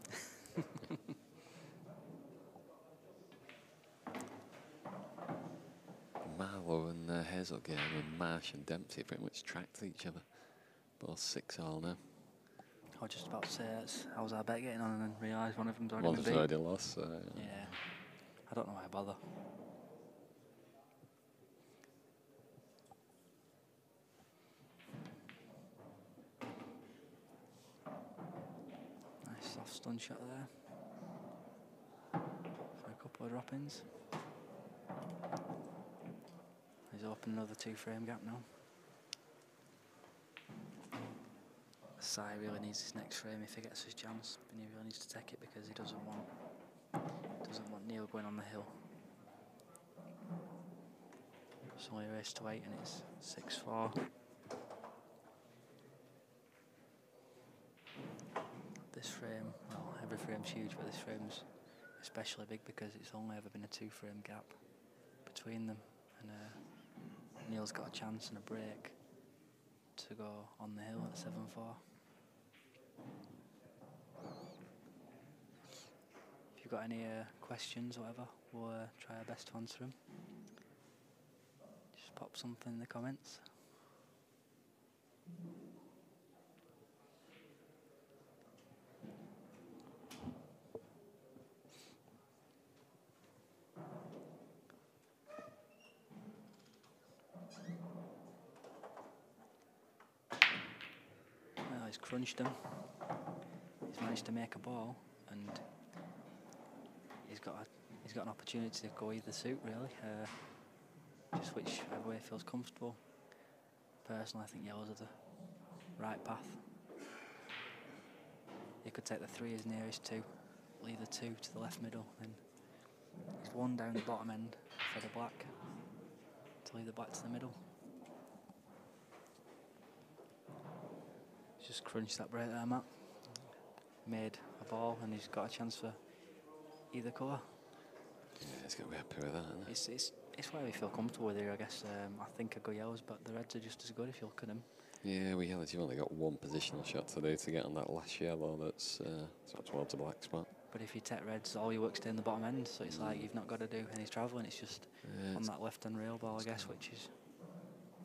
Marlowe and Hazelgate and Marsh and Dempsey pretty much tracked each other. Both 6-all now. I was just about to say, how's our bet getting on, and then realise one of them's already One's beat. already lost. Yeah. I don't know why I bother. Nice soft stun shot there. For a couple of drop-ins. He's opened another 2-frame gap now. Sai really needs his next frame if he gets his chance, and he really needs to take it because he doesn't want Neil going on the hill. It's only a race to 8 and it's 6-4. This frame, well, every frame's huge, but this frame's especially big because it's only ever been a 2-frame gap between them, and Neil's got a chance and a break to go on the hill at 7-4. If you've got any questions or whatever, we'll try our best to answer them. Just pop something in the comments. Well, he's crunched him. He's managed to make a ball, and he's got an opportunity to go either suit really. Just whichever way feels comfortable. Personally, I think yellows are the right path. You could take the 3 as nearest to, leave the 2 to the left middle, then there's 1 down the bottom end for the black to leave the black to the middle. Just crunch that break there, Matt. Made a ball, and he's got a chance for either colour. Yeah, he's got to be happy with that, isn't he? It's where we feel comfortable with here, I guess. I think I'd go yellows, but the reds are just as good if you look at them. Yeah, with yellows, you've only got 1 positional shot today to get on that last yellow that's towards the black spot. But if you take reds, all your work's down the bottom end, so it's like you've not got to do any travelling. It's just on that left-hand rail ball, I guess, which is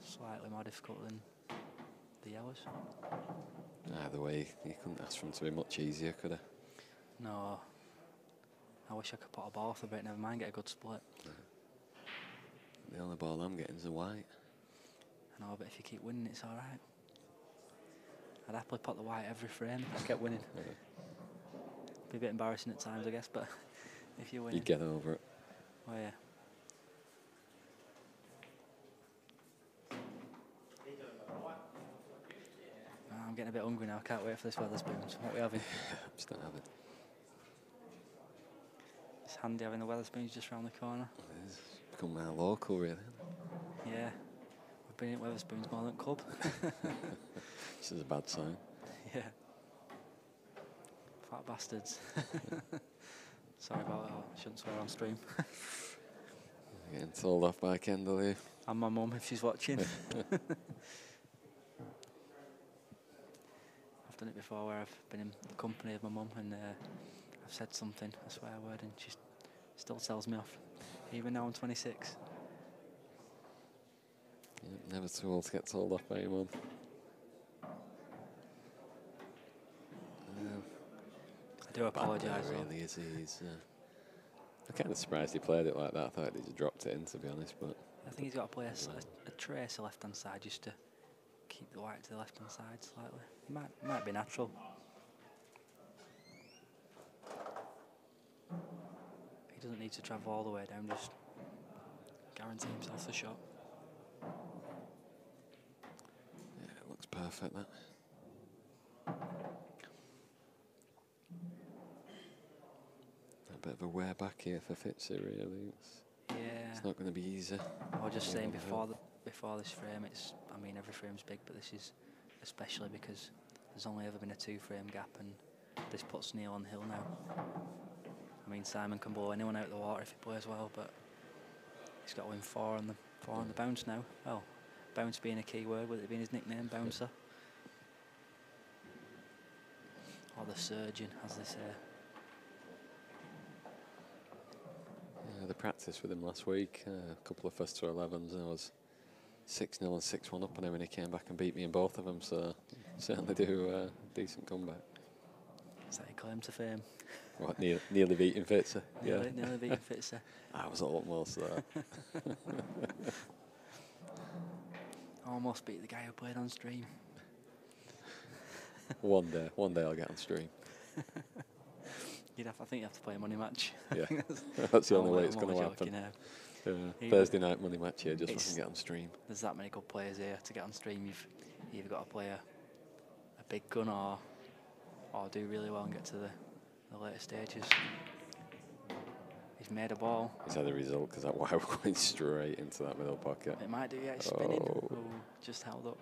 slightly more difficult than the yellows. Either way, you couldn't ask for them to be much easier, could I? No. I wish I could put a ball off the break, never mind get a good split. Yeah. The only ball I'm getting is a white. I know, but if you keep winning, it's all right. I'd happily put the white every frame if I kept winning. Yeah. Be a bit embarrassing at times, I guess, but if you win, You get over it. Oh yeah. I'm getting a bit hungry now. I can't wait for this Wetherspoons. What are we having? I'm still having. It's handy having the Wetherspoons just round the corner. It's become now local, really. Yeah. We've been at Wetherspoons more than club. This is a bad sign. Yeah. Fat bastards. Sorry about that. I shouldn't swear on stream. Getting told off by Kendall here. And my mum if she's watching. I've done it before where I've been in the company of my mum and I've said something, a swear word, and she still tells me off, even now I'm 26. Yeah, never too old to get told off by your mum. I do apologise. Really, is he? I'm kind of surprised he played it like that. I thought he'd just dropped it in, to be honest. But I think he's got to play a trace left hand side just to keep the white to the left hand side slightly. Might be natural. He doesn't need to travel all the way down, just guarantee himself the shot. Yeah, it looks perfect, that. A bit of a wear back here for Fitzy, really. It's not going to be easy. I was just saying before this frame, I mean every frame's big, but this is especially because there's only ever been a 2-frame gap, and this puts Neil on the hill now. I mean, Simon can blow anyone out of the water if he plays well, but he's got to win 4 on the bounce now. Well, bounce being a key word, with it being his nickname, Bouncer. Or the surgeon, as they say. Yeah, the practice with him last week, a couple of first to 11s, and I was 6-0 and 6-1 up on him, and he came back and beat me in both of them, so certainly do a decent comeback. Is that your claim to fame? What, nearly beating Fitzy? Nearly beating Fitzy. I was almost there. Almost beat the guy who played on stream. One day I'll get on stream. I think you have to play a money match. Yeah, that's the only way it's going to happen. Thursday night money match here, just so I can get on stream. There's that many good players here. To get on stream, you've either got to play a big gun or do really well and get to the later stages. He's made a ball. He's had a result because that wire was going straight into that middle pocket. It might do, yeah, it's spinning. Oh, just held up.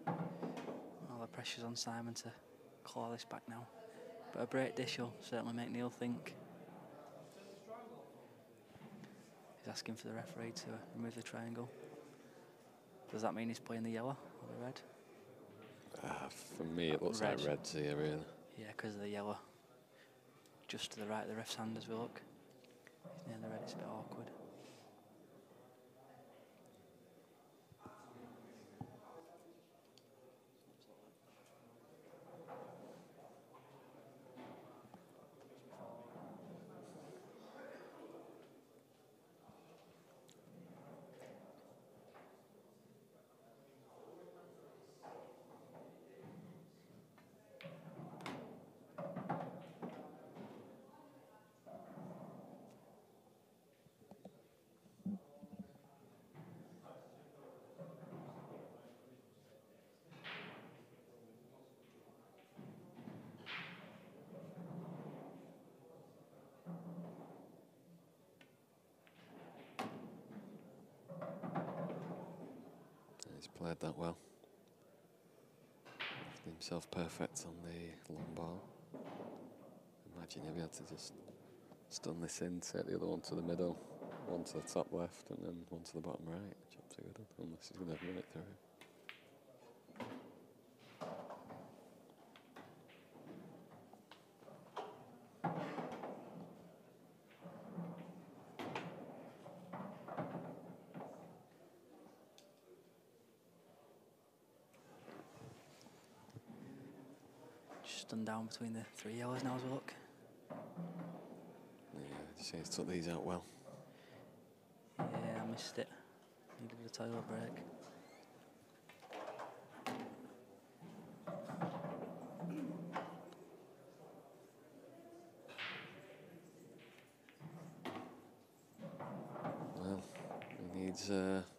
All the pressure's on Simon to claw this back now. But a break dish will certainly make Neil think. He's asking for the referee to remove the triangle. Does that mean he's playing the yellow or the red? For me, it looks like red's here, really. Yeah, because of the yellow. Just to the right of the ref's hand as we look. He's near the red, it's a bit awkward. He's played that well. Left himself perfect on the long ball. Imagine if he had to just stun this in, take the other one to the middle, one to the top left, and then one to the bottom right. Job's good, unless he's going to run it through. Done down between the 3 yellows now as we look. Yeah, he's took these out well. Yeah, I missed it. Needed a toilet break. Well, he needs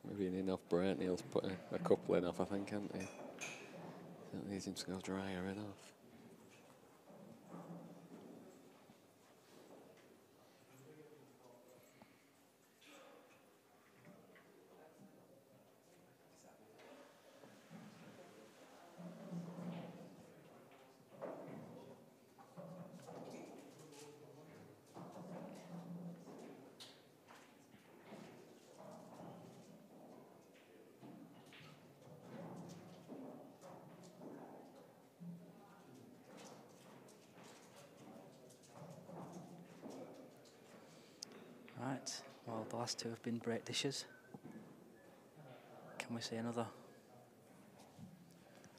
maybe an enough break. Neil's put a couple in off, I think, hasn't he? That needs him to go drier enough. Right, well, the last two have been break dishes. Can we see another?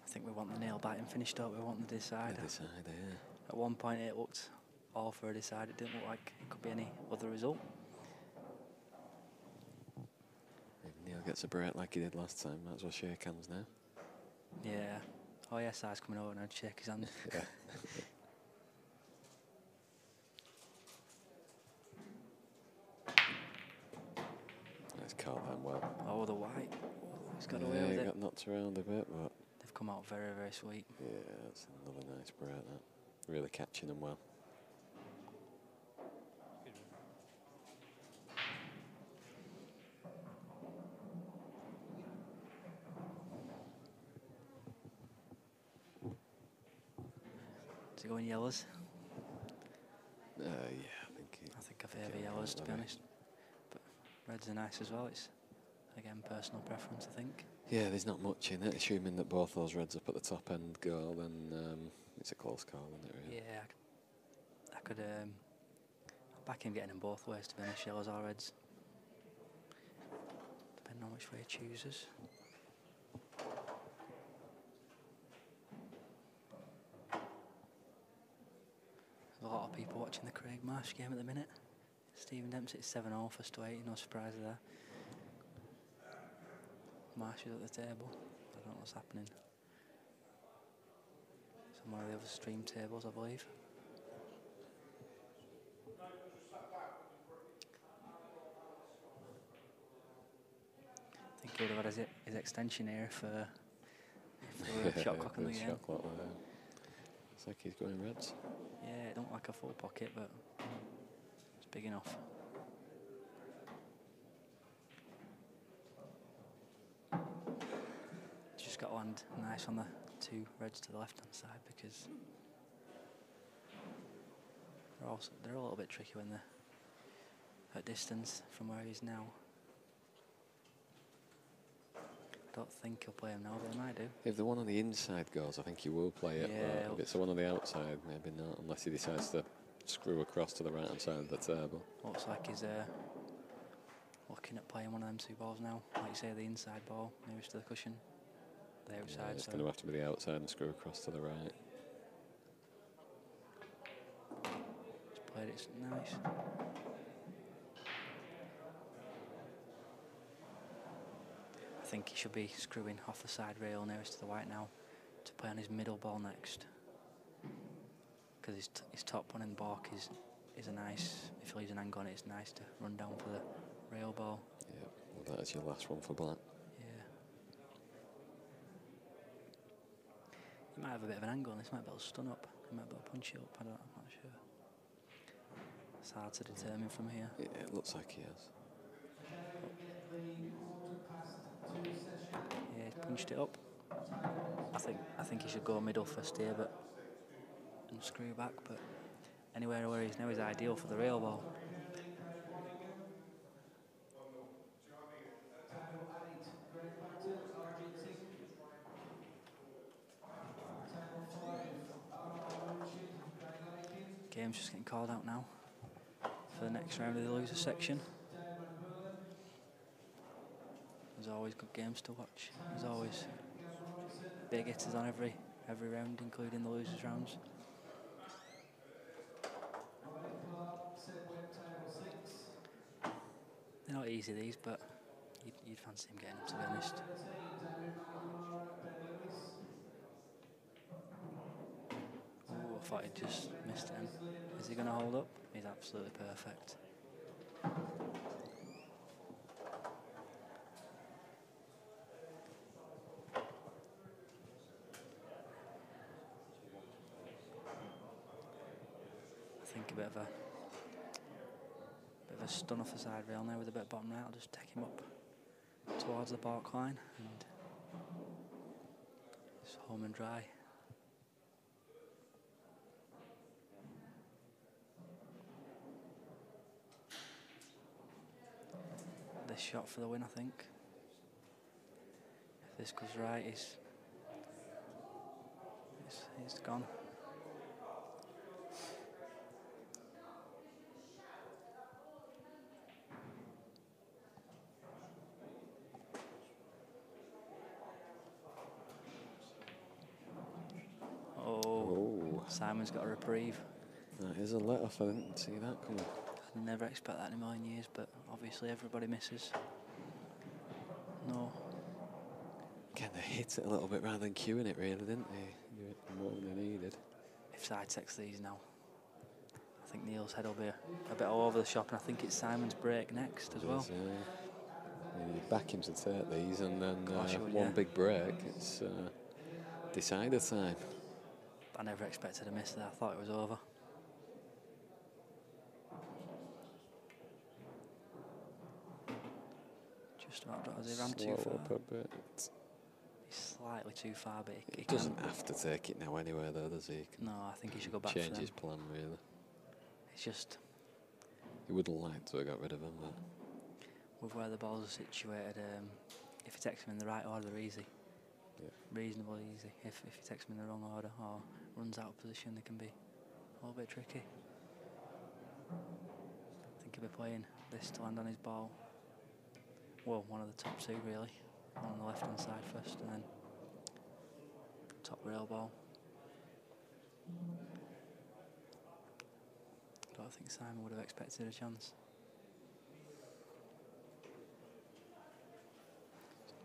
I think we want the nail biting finish, don't we? We want the decider. The decider, yeah. At one point it looked all for a decider. It didn't look like it could be any other result. If Neil gets a break like he did last time, might as well shake hands now. Yeah. Oh yes, I's coming over and I'd shake his hand. Yeah. Let's call that well. Oh, the white. He's got away Yeah, with he it. got knocked around a bit, but They've come out very, very sweet. yeah, that's another nice break. That really catching them well. Is it going yellows? Yeah, I I think I favour yellows, to be honest. But reds are nice as well. It's, again, personal preference, I think. Yeah, there's not much in it. Assuming that both those reds up at the top end go, then it's a close call, isn't it, really? Yeah, I could back him getting them both ways, to be honest, yellows or reds. Depending on which way he chooses. There's a lot of people watching the Craig Marsh game at the minute. Stephen Dempsey, 7-0, first to 8, no surprise there. Marsh is at the table. I don't know what's happening. It's on one of the other stream tables, I believe. I think he would have had his extension here if there were a shot clock on the game. Shot clock there. It's like he's going reds. Yeah, it don't like a full pocket, but it's big enough. Just got to land nice on the two reds to the left-hand side because they're a little bit tricky when they're at distance from where he is now. I don't think he'll play him now, but he might do. If the one on the inside goes, I think he will play it. Yeah, If it's the one on the outside, maybe not, unless he decides to screw across to the right-hand side of the table. Looks like he's looking at playing one of them two balls now. Like you say, the inside ball, nearest to the cushion. The outside. Yeah, it's going to have to be the outside and screw across to the right. Just played it nice. I think he should be screwing off the side rail nearest to the white now to play on his middle ball next. Because his top one in the balk is a nice, if he leaves an angle on it, it's nice to run down for the rail ball. Yeah, well, that is your last one for black. Yeah. He might have a bit of an angle on this, might be able to stun up, he might be able to punch it up, I'm not sure. It's hard to determine from here. Yeah, it looks like he has. Yeah, he's punched it up. I think he should go middle first here, but and screw back. But anywhere where he's now is ideal for the rail ball. Game's just getting called out now for the next round of the loser section. There's always good games to watch. There's always big hitters on every round, including the losers rounds. They're not easy, these, but you'd fancy him getting them, to be honest. Oh, I thought he just missed him. Is he going to hold up? He's absolutely perfect. I think a bit of a stun off the side rail now with a bit of bottom right. I'll just take him up towards the balk line and it's home and dry. This shot for the win, I think. If this goes right, he's gone. Simon's got a reprieve. That is a let-off. I didn't see that coming. I'd never expect that in a million years, but obviously everybody misses. No. Again, they hit it a little bit rather than cueing it, really, didn't they? Do it more than they needed. If side takes these now, I think Neil's head will be a bit all over the shop, and I think it's Simon's break next as well. You back him to take these, and then One big break. It's decider time. I never expected a miss there. I thought it was over. Just about, as he ran too far. Up a bit. He's slightly too far, but he doesn't have to take it now anyway, though, does he? No, I think he should go back. Change his plan, really. It's just. He would have liked to have got rid of him, but. With where the balls are situated, if he takes them in the right order, they're easy. Yeah. Reasonably easy. If he takes them in the wrong order or runs out of position, they can be a little bit tricky. I think he'll be playing this to land on his ball. Well, one of the top two, really. One on the left-hand side first, and then top rail ball. I don't think Simon would have expected a chance.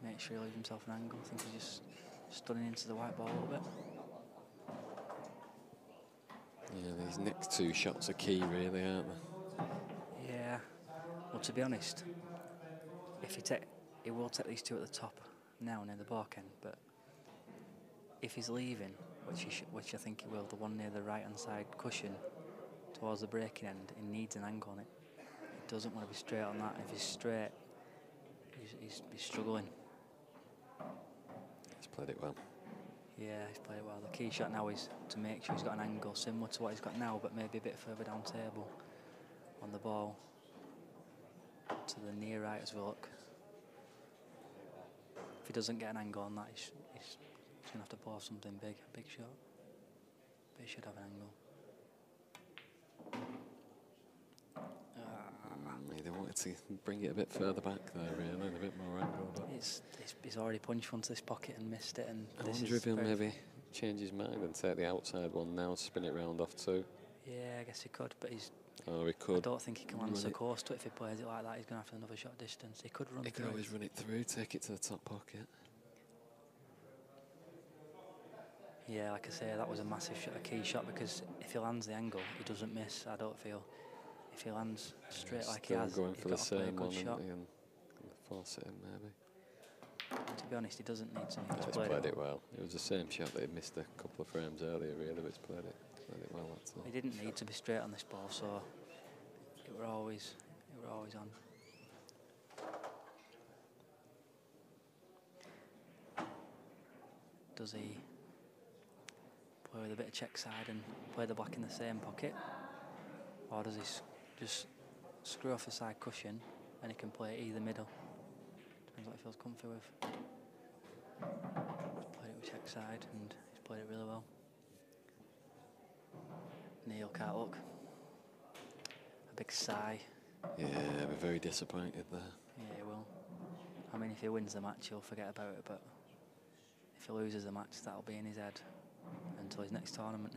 Make sure he leaves himself an angle. I think he's just stunning into the white ball a little bit. Yeah, these next two shots are key, really, aren't they? Yeah. Well, to be honest, if he will take these two at the top now near the bark end, but if he's leaving, which I think he will, the one near the right-hand side cushion towards the breaking end, he needs an angle on it. He doesn't want to be straight on that. If he's straight, he's struggling. He's played it well. Yeah, he's played it well. The key shot now is to make sure he's got an angle similar to what he's got now, but maybe a bit further down table on the ball to the near right as we look. If he doesn't get an angle on that, he's going to have to pull off something big, a big shot. But he should have an angle. They wanted to bring it a bit further back there, really, and a bit more angle. But He's already punched one to this pocket and missed it. And I wonder if he'll maybe change his mind and take the outside one now, spin it round off too. Yeah, I guess he could, but he's. Oh, he could. I don't think he can land so close to it if he plays it like that. He's going to have another shot distance. He could run. He could always run it through, take it to the top pocket. Yeah, like I say, that was a massive shot, a key shot, because if he lands the angle, he doesn't miss. I don't feel. If he lands straight like he has, going he's for got the to play a same good one shot. and force it in, maybe. To be honest, he doesn't need to. He's played it well. It was the same shot that he missed a couple of frames earlier, really, but he's played it well. That's all. He didn't need to be straight on this ball, so it were always on. Does he play with a bit of check side and play the black in the same pocket, or does he just screw off the side cushion and he can play either middle? Depends what he feels comfy with. He's played it with check side and he's played it really well. Neil can't look. A big sigh. Yeah, we're very disappointed there. Yeah, he will. I mean, if he wins the match, he'll forget about it, but if he loses the match, that'll be in his head until his next tournament.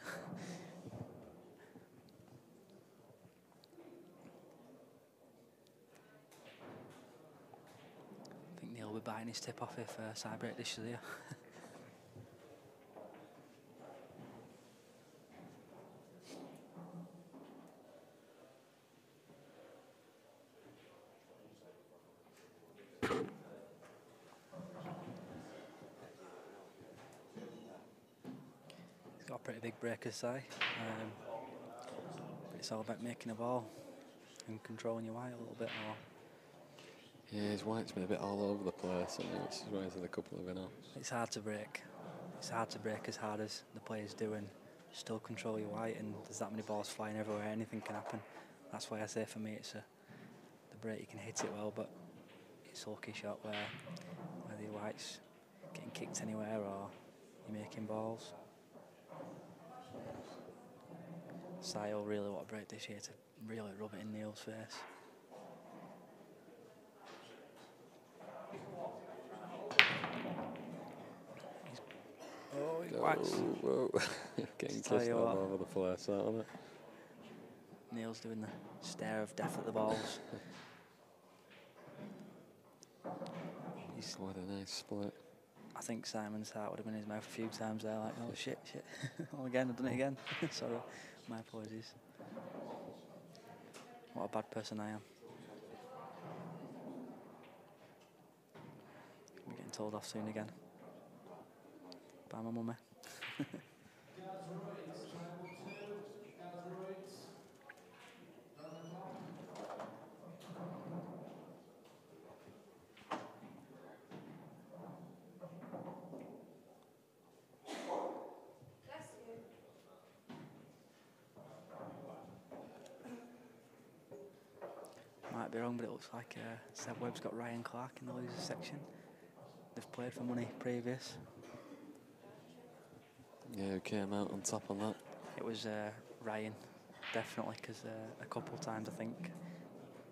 I think Neil will be biting his tip off if side break dishes here. He's got a pretty big breaker side. But it's all about making a ball and controlling your white a little bit more. Yeah, his white's been a bit all over the place, and it's raising a couple of in-offs. It's hard to break. It's hard to break as hard as the players do and still control your white, and there's that many balls flying everywhere, anything can happen. That's why I say for me it's the break, you can hit it well, but it's a lucky shot where whether your white's getting kicked anywhere or you're making balls. Sile really want to break this here to really rub it in Neil's face. Wax. Whoa. Getting Tell kissed you all what. over the place, that, isn't it? Neil's doing the stare of death at the balls. What a nice split. I think Simon's heart would have been in his mouth a few times there, like, oh shit. Oh, again, I've done it again. Sorry, my apologies. What a bad person I am. I'm getting told off soon again. By my mummy. Might be wrong, but it looks like Seb Webb's got Ryan Clark in the losers section. They've played for money previous. Yeah, who came out on top on that? It was Ryan, definitely, because a couple of times I think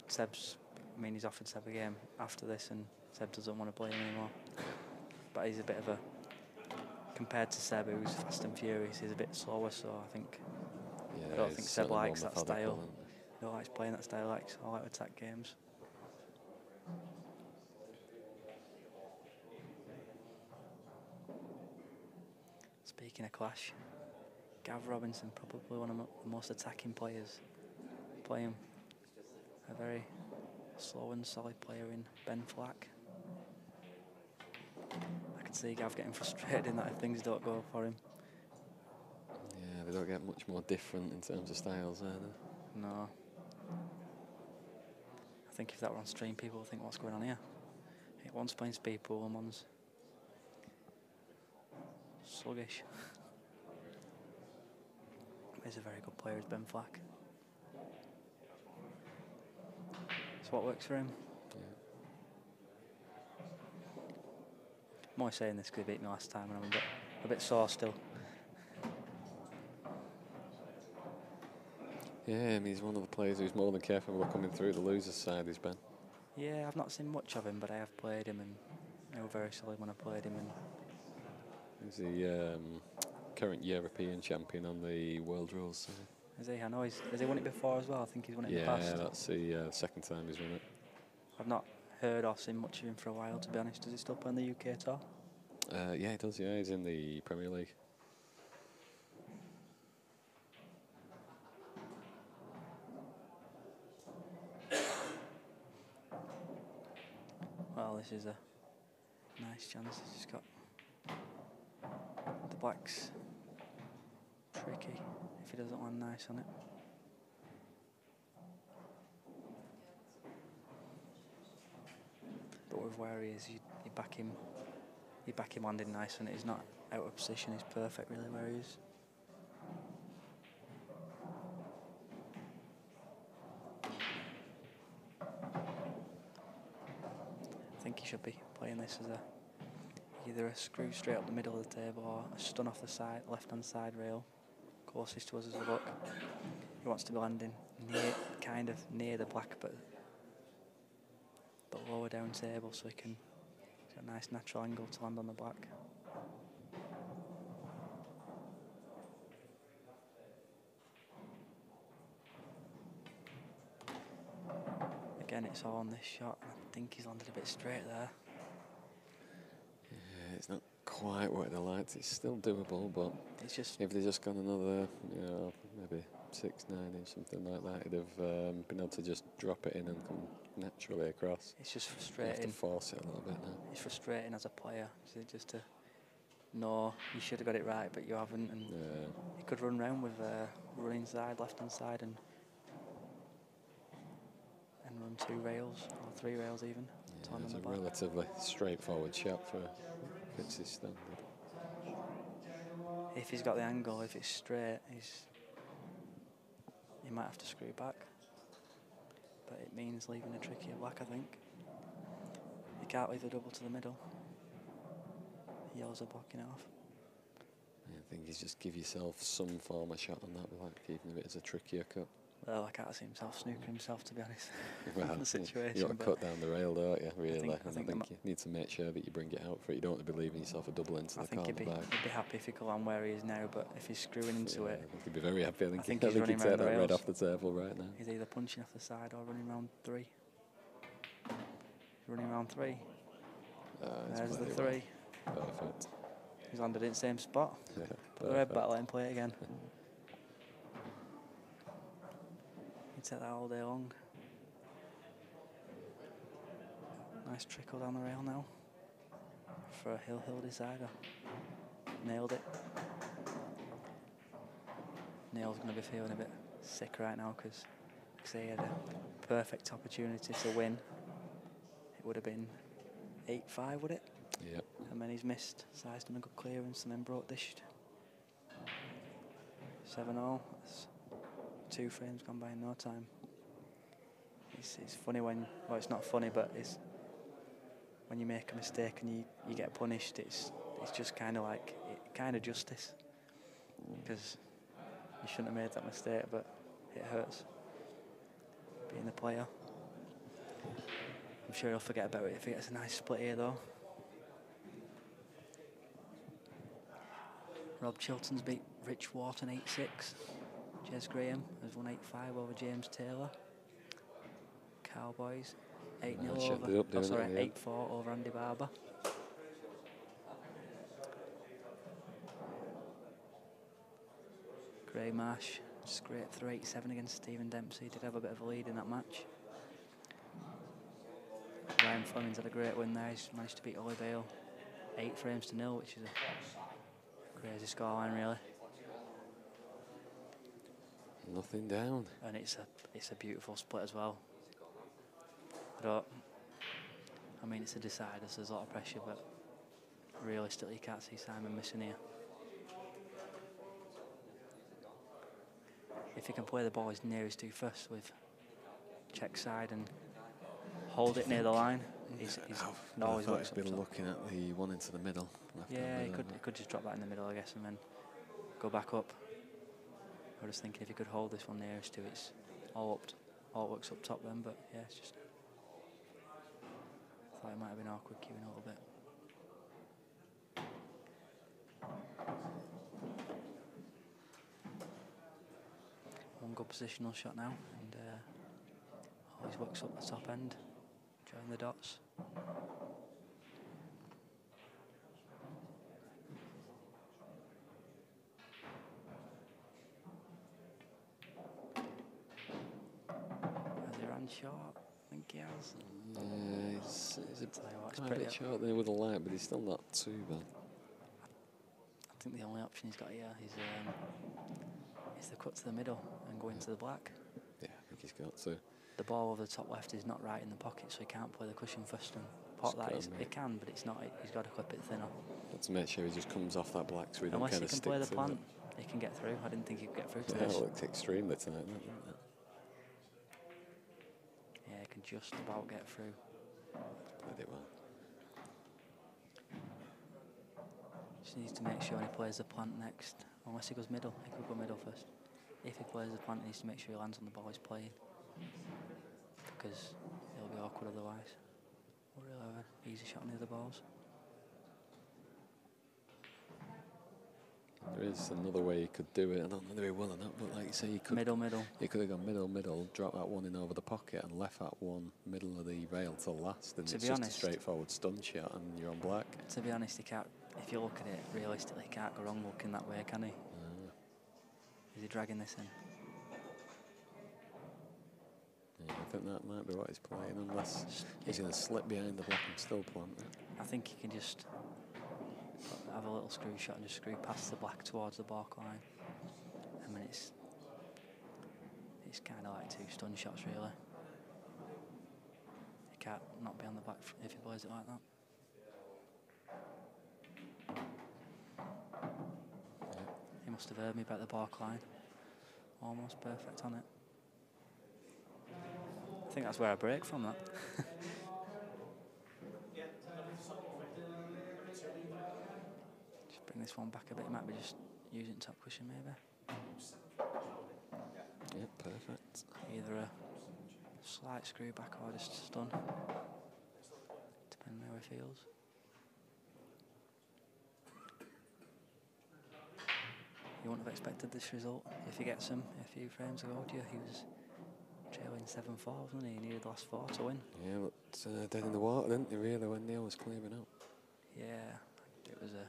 he's offered Seb a game after this, and Seb doesn't want to play him anymore. But he's a bit of a, compared to Seb, who's fast and furious, he's a bit slower, so I don't think Seb likes that style. He likes playing that style, likes all out attack games. Speaking of clash, Gav Robinson, probably one of the most attacking players. Playing a very slow and solid player in Ben Flack. I can see Gav getting frustrated in that if things don't go for him. Yeah, they don't get much more different in terms of styles, either. No. I think if that were on stream, people would think, what's going on here? One's playing speed pool and one's sluggish. He's a very good player, is Ben Flack. It's what works for him. Yeah. I'm only saying this because he beat me last time and I'm a bit sore still. Yeah, I mean, he's one of the players who's more than capable of coming through the losers' side, is Ben. Yeah, I've not seen much of him, but I have played him, and they were very solid when I played him. And He's the current European champion on the World Rules side. is he? I know has he won it before as well? I think he's won it in the past. Yeah, that's the second time he's won it. I've not heard or seen much of him for a while, to be honest. Does he still play in the UK tour? Yeah, he does, yeah. He's in the Premier League. Well, this is a nice chance. He's just got the blacks tricky if he doesn't land nice on it. But with where he is, you back him landing nice on it. He's not out of position. He's perfect really where he is. I think he should be playing this as either a screw straight up the middle of the table or a stun off the side, left-hand side rail, closest to us as a look. He wants to be landing kind of near the black, but lower down table, so he can get a nice natural angle to land on the black. Again, it's all on this shot. I think he's landed a bit straight there. Yeah, it's not quite what they liked. It's still doable, but It's just if they just gone another, maybe 6-9 inch, something like that, he'd have been able to just drop it in and come naturally across. it's just You have frustrating. to force it a little bit now. It's frustrating as a player, just to know you should have got it right, but you haven't, and you could run round with running side, left-hand side, and run 2 rails or 3 rails even. Yeah, it's a relatively straightforward shot for Fitz's standard. If he's got the angle, if it's straight, he might have to screw back. But it means leaving a trickier black, I think. You can't leave the double to the middle. Yellows are blocking it off. I think you just give yourself some form of shot on that without keeping it as a trickier cut. Well, I can't see himself snooking himself, to be honest. Well, the situation. you got to cut down the rail, don't you? Really, I think you need to make sure that you bring it out for it. You don't want to be leaving yourself a double into the corner bag. He'd be happy if he could land where he is now, but if he's screwing into it, I think he'd be very happy. I think he's running he'd take around the that red rails. off the table right now. He's either punching off the side or running round 3. Running round 3. There's the 3. Well. Perfect. He's landed in the same spot. Yeah, Put the red battle in play again. You take that all day long. Nice trickle down the rail now for a hill decider. Nailed it. Neil's going to be feeling a bit sick right now because he had a perfect opportunity to win. It would have been 8-5, would it? Yep. And then he's missed. Si's done a good clearance and then broke dished. 7-all. That's 2 frames gone by in no time. It's funny when, well, it's not funny, but it's when you make a mistake and you get punished. It's just kind of like justice, because you shouldn't have made that mistake, but it hurts being the player. I'm sure he'll forget about it if he gets a nice split here, though. Rob Chilton's beat Rich Wharton 8-6. Jez Graham has won 8-5 over James Taylor. Cowboys 8-0 over. 8-4 over Andy Barber. Gray Marsh scraped through 8-7 against Stephen Dempsey. Did have a bit of a lead in that match. Ryan Fleming's had a great win there. He's managed to beat Ollie Bale 8 frames to 0, which is a crazy scoreline, really. Nothing down. And it's a beautiful split as well. I mean, it's a decider, so there's a lot of pressure, but realistically, you can't see Simon missing here. If he can play the ball as near as to first with check side and hold it near the line, he's always works up. Been looking at the one into the middle. Yeah, he could just drop that in the middle, I guess, and then go back up. I was thinking if he could hold this one nearest to it, it's all works up top then, but yeah, it's just. I thought it might have been awkward queuing a little bit. One good positional shot now, and always works up the top end, join the dots. Has he ran short? I think he has. He's a bit short there with the light, but he's still not too bad. I think the only option he's got here is the cut to the middle and go into the black. Yeah, I think he's got to. The ball over the top left is not right in the pocket, so he can't play the cushion first and pot that. He can, but it's not. He's got to clip it thinner. Got to make sure he just comes off that black, so he unless don't he can play the plant, he can get through. I didn't think he could get through to this. It looked extremely tight, didn't it? Yeah, he can just about get through. Played it well. Just needs to make sure he plays the plant next. Unless he goes middle, he could go middle first. If he plays the plant, he needs to make sure he lands on the ball he's playing, because it'll be awkward otherwise. Or he'll have an easy shot near the balls. There is another way he could do it. I don't know whether he will or not, but like you say, he could. Middle. He could have gone middle, drop that one in over the pocket, and left that one middle of the rail till last. And it's just a straightforward stun shot, and you're on black. To be honest, he can't. If you look at it realistically, he can't go wrong looking that way, can he? Is he dragging this in? Yeah, I think that might be what he's playing, unless he's going to slip behind the black and still plant it. I think he can just have a little screw shot and just screw past the black towards the balk line. I mean, it's kind of like 2 stun shots, really. He can't not be on the back if he plays it like that. He must have heard me about the balk line. Almost perfect on it. I think that's where I break from that. Just bring this one back a bit. It might be just using top cushion, maybe. Yep. perfect. Either a slight screw back or just stun, depending how he feels. You wouldn't have expected this result if he gets him a few frames ago, would you? He was trailing 7-4, wasn't he? He needed the last 4 to win. Yeah, looked dead in the water, didn't he, really, when Neil was clearing up? Yeah, it was a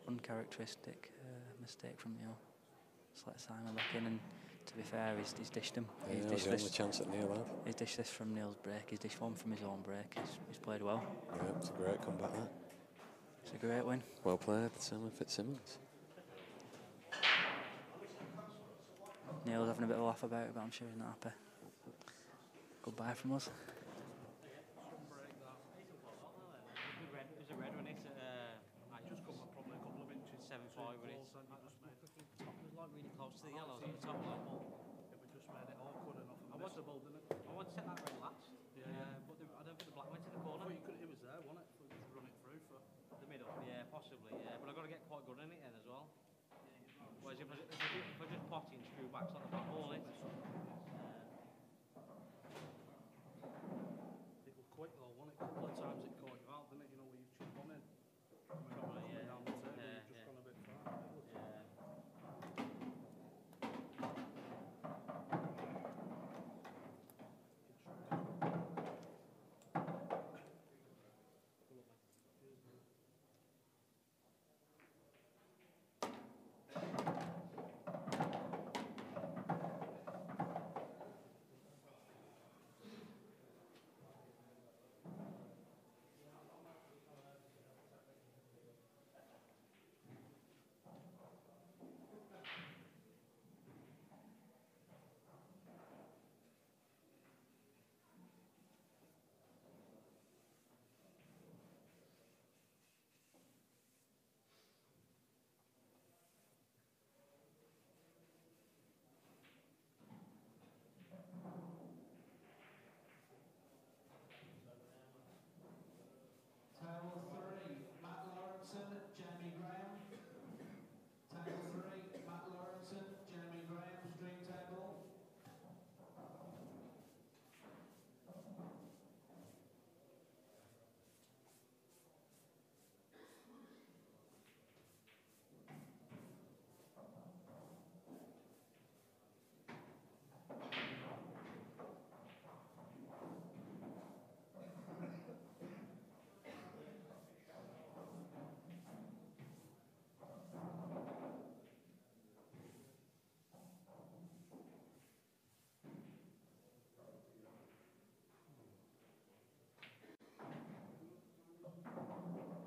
uncharacteristic mistake from Neil. Just let Simon back in, and to be fair, he's dished him. Yeah, He's that was dished the only this. chance that Neil had. He's dished this from Neil's break. He's dished one from his own break. He's played well. Yeah, it's a great comeback, that. It's a great win. Well played, Simon Fitzsimmons. Neil's having a bit of a laugh about it, but I'm sure he's not happy. Goodbye from us. It was a red one. It's I just come probably a couple of inches. 7.5 when it's. It was like really close to the yellows at the top of that ball. It would just made it awkward enough and missable, didn't it? I want to set that red last. But I don't think the black went in the corner. It was there, wasn't it? If we just run it through for The middle, yeah, possibly, yeah. But I've got to get quite good in it then as well. Whereas if I just pot in screw backs like the black ball,